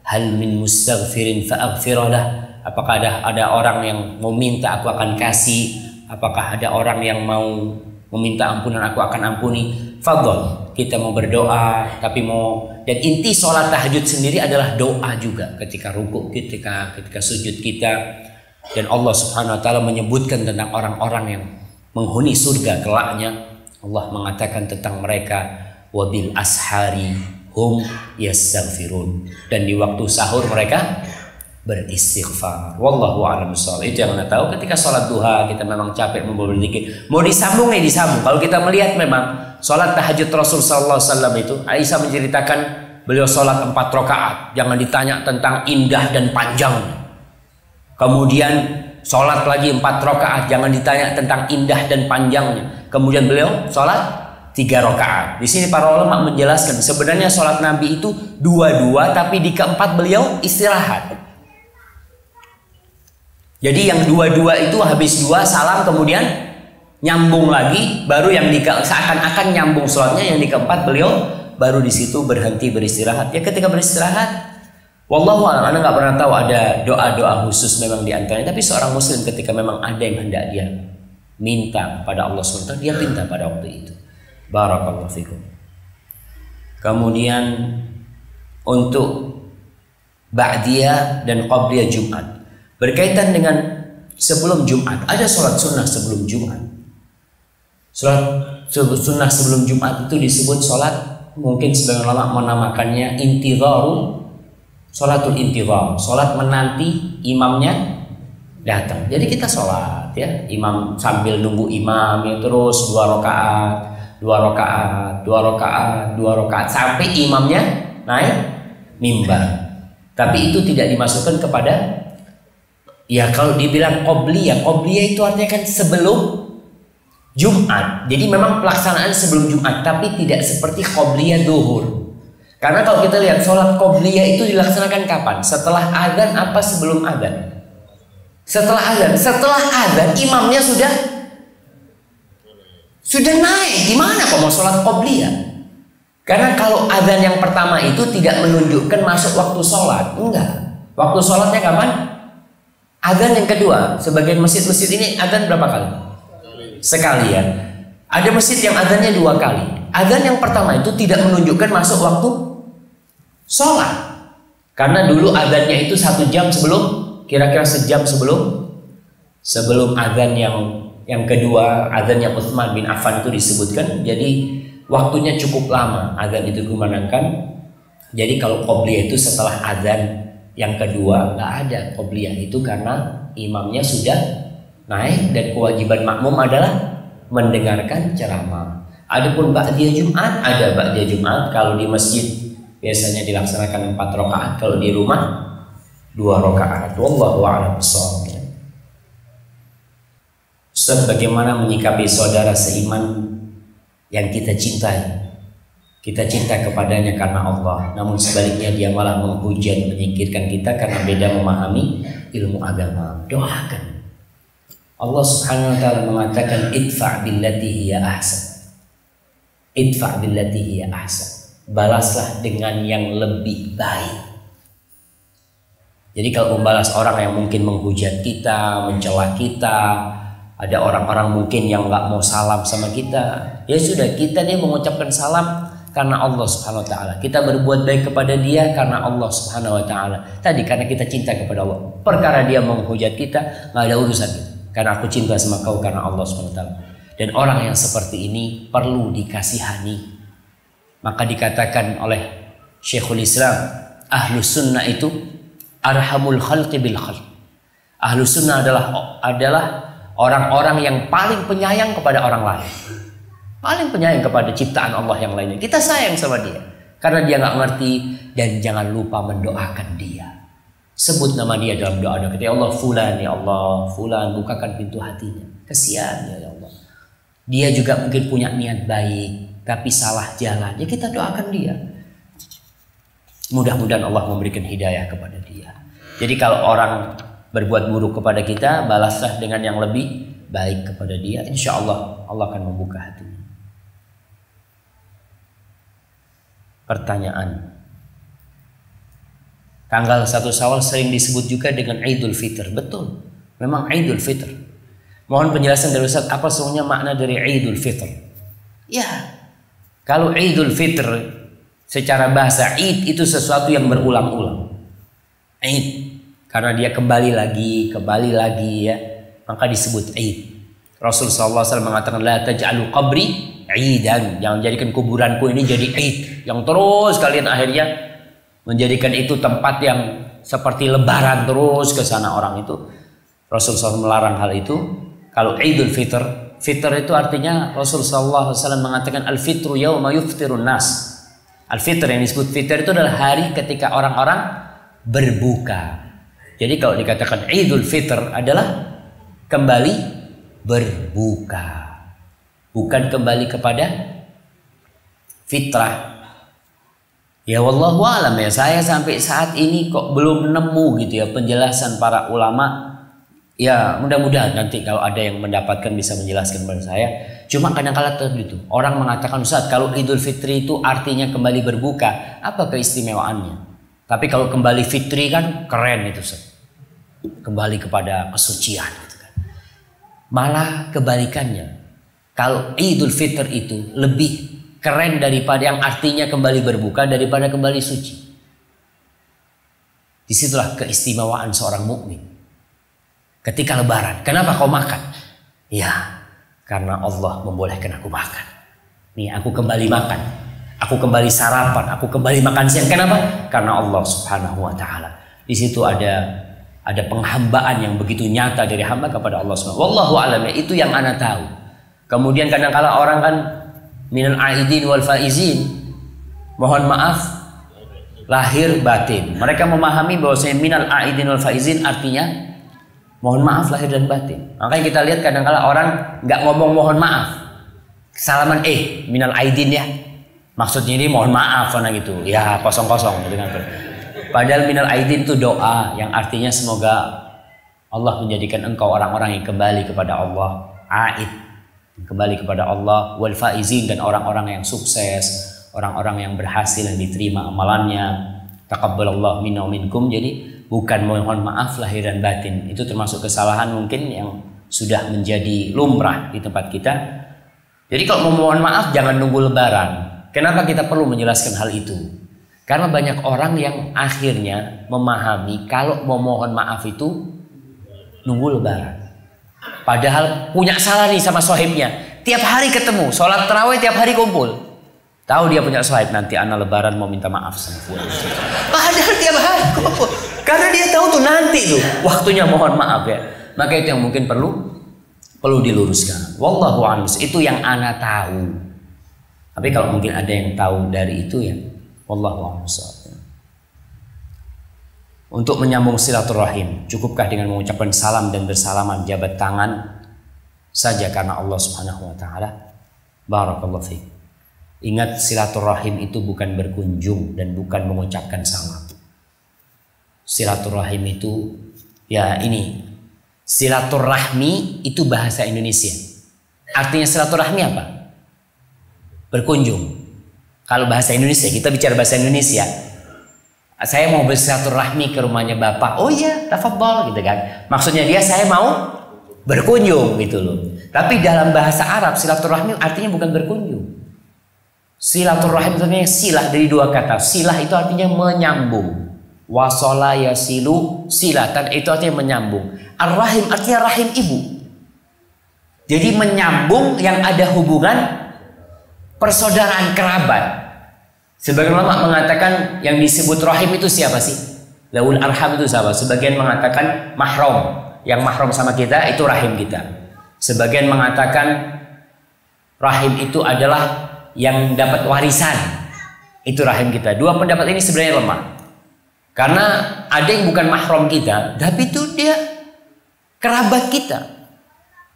hal min mustaghfirin fa'aghfiralah. Apakah ada orang yang mau minta, aku akan kasih. Apakah ada orang yang mau meminta ampunan, aku akan ampuni. Fadhol, kita mau berdoa, tapi mau, dan inti sholat tahajud sendiri adalah doa juga. Ketika rukuk, ketika sujud kita. Dan Allah Subhanahu wa Ta'ala menyebutkan tentang orang-orang yang menghuni surga kelaknya. Allah mengatakan tentang mereka, wabil ashari hum yastaghfirun. Dan di waktu sahur mereka beristighfar. Wallahu a'lam bishawab. Itu yang Anda tahu. Ketika sholat duha kita memang capek mau berzikir, mau disambung ya disambung. Kalau kita melihat memang sholat tahajud Rasul sallallahu alaihi wasallam itu, Aisyah menceritakan beliau sholat 4 rakaat. Jangan ditanya tentang indah dan panjangnya. Kemudian sholat lagi 4 rakaat. Jangan ditanya tentang indah dan panjangnya. Kemudian beliau sholat 3 rakaat. Di sini para ulama menjelaskan sebenarnya sholat Nabi itu 2-2, tapi di keempat beliau istirahat. Jadi yang 2-2 itu habis 2 salam kemudian nyambung lagi, baru yang seakan-akan nyambung sholatnya, yang di keempat beliau baru di situ berhenti beristirahat. Ya ketika beristirahat, wallahu a'lam, Anda nggak pernah tahu ada doa-doa khusus memang di antaranya. Tapi seorang muslim ketika memang ada yang hendak dia minta pada Allah SWT, dia minta pada waktu itu. Barakallahu fikum. Kemudian untuk ba'diyah dan qabliyah Jumat berkaitan dengan sebelum Jumat, ada sholat sunnah sebelum Jumat. Sholat sunnah sebelum Jumat itu disebut sholat, mungkin sebagian ulama menamakannya intidharu, sholatul intidhar, sholat menanti imamnya datang. Jadi kita sholat ya, imam sambil nunggu imam ya, terus 2 rakaat, 2 rakaat, 2 rakaat, 2 rakaat sampai imamnya naik mimbar. Tapi itu tidak dimasukkan kepada, ya kalau dibilang qobliyah, qobliyah itu artinya kan sebelum Jumat. Jadi memang pelaksanaan sebelum Jumat, tapi tidak seperti qobliyah duhur. Karena kalau kita lihat sholat qobliyah itu dilaksanakan kapan? Setelah azan apa sebelum azan? Setelah azan. Setelah azan imamnya sudah naik. Gimana kok mau sholat qobliyah? Karena kalau azan yang pertama itu tidak menunjukkan masuk waktu sholat. Enggak. Waktu sholatnya kapan? Azan yang kedua. Sebagian masjid-masjid ini azan berapa kali? Sekali ya. Ada masjid yang azannya 2 kali. Azan yang pertama itu tidak menunjukkan masuk waktu sholat. Karena dulu azannya itu 1 jam sebelum, kira-kira sejam sebelum azan yang kedua, azannya Utsman bin Affan itu disebutkan. Jadi waktunya cukup lama azan itu dikumandangkan. Jadi kalau qobliyah itu setelah azan yang kedua nggak ada qobliyah itu, karena imamnya sudah naik dan kewajiban makmum adalah mendengarkan ceramah. Adapun ba'diyah Jumat, ada ba'diyah Jumat kalau di masjid biasanya dilaksanakan 4 rakaat, kalau di rumah 2 rakaat. Wallahu a'lam bishawab. Ustaz, bagaimana menyikapi saudara seiman yang kita cintai? Kita cinta kepadanya karena Allah, namun sebaliknya dia malah menghujat, menyingkirkan kita karena beda memahami ilmu agama. Doakan. Allah Subhanahu wa taala mengatakan idfa' billati hiya ahsan. Idfa' billati hiya ahsan. Balaslah dengan yang lebih baik. Jadi kalau membalas orang yang mungkin menghujat kita, mencela kita, ada orang-orang mungkin yang nggak mau salam sama kita, ya sudah, kita nih mengucapkan salam karena Allah Subhanahu wa taala. Kita berbuat baik kepada dia karena Allah Subhanahu wa taala. Tadi karena kita cinta kepada Allah. Perkara dia menghujat kita, nggak ada urusan kita. Karena aku cinta sama kau karena Allah Subhanahu wa taala. Dan orang yang seperti ini perlu dikasihani. Maka dikatakan oleh Syekhul Islam, Ahlus Sunnah itu arhamul khalqi bil khalq. Ahlus Sunnah adalah orang-orang yang paling penyayang kepada orang lain. Paling penyayang kepada ciptaan Allah yang lainnya. Kita sayang sama dia karena dia nggak ngerti, dan jangan lupa mendoakan dia. Sebut nama dia dalam doa-doa kita. Ya Allah fulan, ya Allah fulan, bukakan pintu hatinya. Kesian ya Allah. Dia juga mungkin punya niat baik tapi salah jalan. Ya kita doakan dia. Mudah-mudahan Allah memberikan hidayah kepada dia. Jadi kalau orang berbuat buruk kepada kita, balaslah dengan yang lebih baik kepada dia. Insya Allah Allah akan membuka hatinya. Pertanyaan, tanggal 1 Syawal sering disebut juga dengan Idul Fitr. Betul, memang Idul Fitr. Mohon penjelasan dari Ustaz, apa sebenarnya makna dari Idul Fitr? Ya, kalau Idul Fitr secara bahasa, Id itu sesuatu yang berulang-ulang. Id, karena dia kembali lagi ya, maka disebut Id. Rasulullah SAW mengatakan, la taj'alu qabri idan, jangan jadikan kuburanku ini jadi id yang terus kalian akhirnya menjadikan itu tempat yang seperti lebaran terus ke sana orang itu. Rasulullah SAW melarang hal itu. Kalau Idul Fitr, fitr itu artinya Rasulullah SAW mengatakan al-fitru yauma yuftirun nas. Al-fitr yang disebut fitr itu adalah hari ketika orang-orang berbuka. Jadi kalau dikatakan Idul Fitr adalah kembali berbuka, bukan kembali kepada fitrah. Ya wallahu alam ya, saya sampai saat ini kok belum nemu gitu ya penjelasan para ulama. Ya mudah-mudahan nanti kalau ada yang mendapatkan bisa menjelaskan kepada saya. Cuma kadang-kala itu orang mengatakan, Ustaz, kalau Idul Fitri itu artinya kembali berbuka, apa keistimewaannya? Tapi kalau kembali fitri kan keren itu, Ustaz. Kembali kepada kesucian gitu kan. Malah kebalikannya. Kalau Idul Fitr itu lebih keren daripada yang artinya kembali berbuka daripada kembali suci. Disitulah keistimewaan seorang mukmin. Ketika lebaran, kenapa kau makan? Ya, karena Allah membolehkan aku makan. Nih, aku kembali makan. Aku kembali sarapan, aku kembali makan siang. Kenapa? Karena Allah Subhanahu wa taala. Di situ ada penghambaan yang begitu nyata dari hamba kepada Allah Subhanahu wa taala. Wallahu a'lam, itu yang ana tahu. Kemudian kadang-kala orang kan minal aidin wal faizin, mohon maaf lahir batin. Mereka memahami bahwasanya minal aidin wal faizin artinya mohon maaf lahir dan batin. Makanya kita lihat kadang-kala orang nggak ngomong mohon maaf, salaman minal aidin ya, maksudnya ini mohon maaf karena gitu ya, kosong-kosong gitu kan. Padahal minal aidin itu doa yang artinya semoga Allah menjadikan engkau orang-orang yang kembali kepada Allah, aid, kembali kepada Allah, wal faizin, dan orang-orang yang sukses, orang-orang yang berhasil, yang diterima amalannya. Taqabbalallahu minna wa minkum. Jadi bukan mohon maaf lahir dan batin. Itu termasuk kesalahan mungkin yang sudah menjadi lumrah di tempat kita. Jadi kalau mau mohon maaf jangan nunggu lebaran. Kenapa kita perlu menjelaskan hal itu? Karena banyak orang yang akhirnya memahami kalau mau mohon maaf itu nunggu lebaran. Padahal punya salah nih sama sohibnya. Tiap hari ketemu, sholat tarawih tiap hari kumpul. Tahu dia punya sohib, nanti anak lebaran mau minta maaf sama fulan. Padahal tiap hari kumpul. Karena dia tahu tuh nanti tuh waktunya mohon maaf ya. Maka itu yang mungkin perlu diluruskan. Wallahu a'lam. Itu yang ana tahu. Tapi kalau mungkin ada yang tahu dari itu ya, wallahu a'lam. Untuk menyambung silaturahim, cukupkah dengan mengucapkan salam dan bersalaman jabat tangan saja karena Allah Subhanahu wa taala? Barakallahu fiik. Ingat, silaturahim itu bukan berkunjung dan bukan mengucapkan salam. Silaturahim itu ya ini, silaturahmi itu bahasa Indonesia. Artinya silaturahmi apa? Berkunjung. Kalau bahasa Indonesia, kita bicara bahasa Indonesia. Saya mau bersilaturahmi ke rumahnya bapak. Oh iya, tafadhol gitu kan. Maksudnya dia saya mau berkunjung gitu loh. Tapi dalam bahasa Arab silaturahmi artinya bukan berkunjung. Silaturahim itu artinya silah dari dua kata. Silah itu artinya menyambung. Wasala yasilu silatan itu artinya menyambung. Ar-rahim artinya rahim ibu. Jadi menyambung yang ada hubungan persaudaraan kerabat. Sebagian ulama mengatakan yang disebut rahim itu siapa sih? Laul arham itu siapa? Sebagian mengatakan mahram. Yang mahram sama kita itu rahim kita. Sebagian mengatakan rahim itu adalah yang dapat warisan. Itu rahim kita. Dua pendapat ini sebenarnya lemah. Karena ada yang bukan mahram kita, tapi itu dia kerabat kita.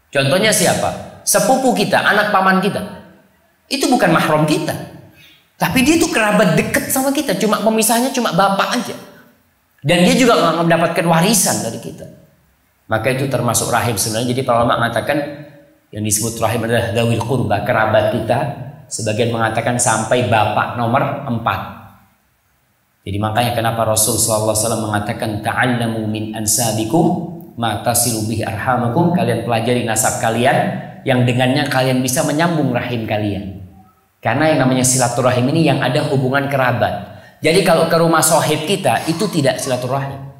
Contohnya siapa? Sepupu kita, anak paman kita. Itu bukan mahram kita. Tapi dia itu kerabat dekat sama kita. Cuma pemisahnya cuma bapak aja. Dan dia juga mendapatkan warisan dari kita. Maka itu termasuk rahim sebenarnya. Jadi para ulama mengatakan yang disebut rahim adalah dzawil qurba, kerabat kita. Sebagian mengatakan sampai bapak nomor 4. Jadi makanya kenapa Rasul SAW mengatakan ta'allamu min ansabikum ma tasilu bihi arhamakum. Kalian pelajari nasab kalian yang dengannya kalian bisa menyambung rahim kalian. Karena yang namanya silaturahim ini yang ada hubungan kerabat. Jadi kalau ke rumah sohib kita itu tidak silaturahim.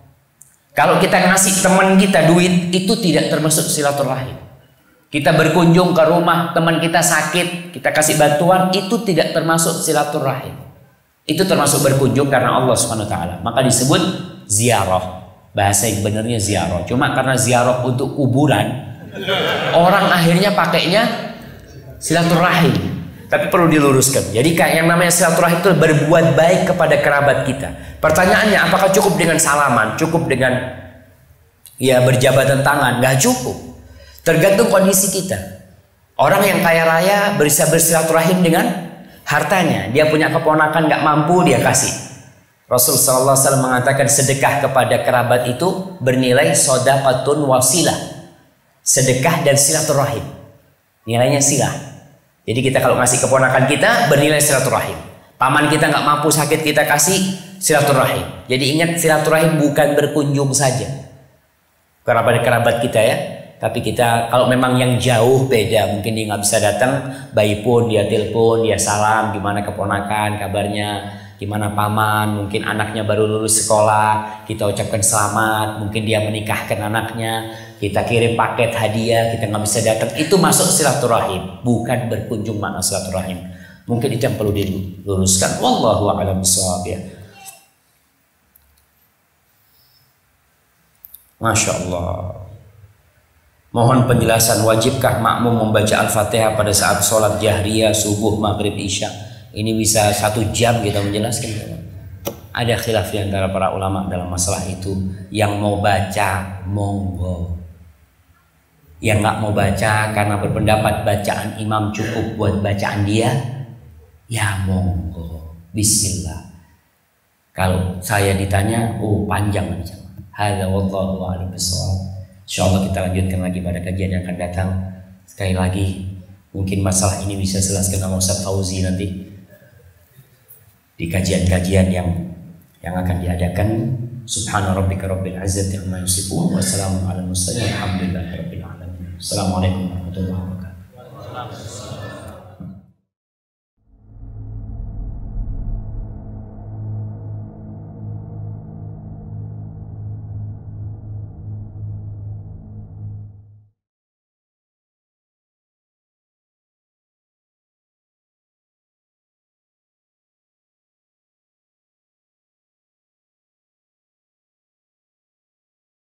Kalau kita ngasih teman kita duit itu tidak termasuk silaturahim. Kita berkunjung ke rumah teman kita sakit, kita kasih bantuan, itu tidak termasuk silaturahim. Itu termasuk berkunjung karena Allah Subhanahu wa taala. Maka disebut ziarah. Bahasa yang benarnya ziarah. Cuma karena ziarah untuk kuburan, orang akhirnya pakainya silaturahim. Tapi perlu diluruskan. Jadi kayak yang namanya silaturahim itu berbuat baik kepada kerabat kita. Pertanyaannya, apakah cukup dengan salaman? Cukup dengan ya berjabatan tangan? Nggak cukup. Tergantung kondisi kita. Orang yang kaya raya bisa bersilaturahim dengan hartanya. Dia punya keponakan nggak mampu, dia kasih. Rasul sallallahu alaihi wasallam mengatakan sedekah kepada kerabat itu bernilai shadaqatun wasilah. Sedekah dan silaturahim. Nilainya silah. Jadi kita kalau ngasih keponakan kita bernilai silaturahim. Paman kita nggak mampu sakit kita kasih silaturahim. Jadi ingat silaturahim bukan berkunjung saja kerabat kita ya. Tapi kita kalau memang yang jauh beda, mungkin dia nggak bisa datang, bayi pun dia telepon, dia salam, gimana keponakan, kabarnya, gimana paman, mungkin anaknya baru lulus sekolah, kita ucapkan selamat, mungkin dia menikahkan anaknya, kita kirim paket hadiah, kita nggak bisa datang, itu masuk silaturahim, bukan berkunjung makna silaturahim. Mungkin itu yang perlu diluruskan. Wallahu a'lam bishawab ya. Masya Allah. Mohon penjelasan, wajibkah makmum membaca Al-Fatihah pada saat sholat jahriyah, subuh, maghrib, isya? Ini bisa 1 jam kita menjelaskan. Ada khilaf di antara para ulama dalam masalah itu. Yang mau baca, monggo. Yang nggak mau baca karena berpendapat bacaan imam cukup buat bacaan dia, ya monggo. Bismillah. Kalau saya ditanya, panjang macam. Hadza wallahu a'lam bishawab. Insyaallah kita lanjutkan lagi pada kajian yang akan datang. Sekali lagi, mungkin masalah ini bisa jelaskan sama Ustaz Fauzi nanti di kajian-kajian yang akan diadakan. Subhana rabbika rabbil izzati amma yasifun wa salamun alal mursalin walhamdulillahi rabbil alamin. Assalamualaikum warahmatullahi wabarakatuh.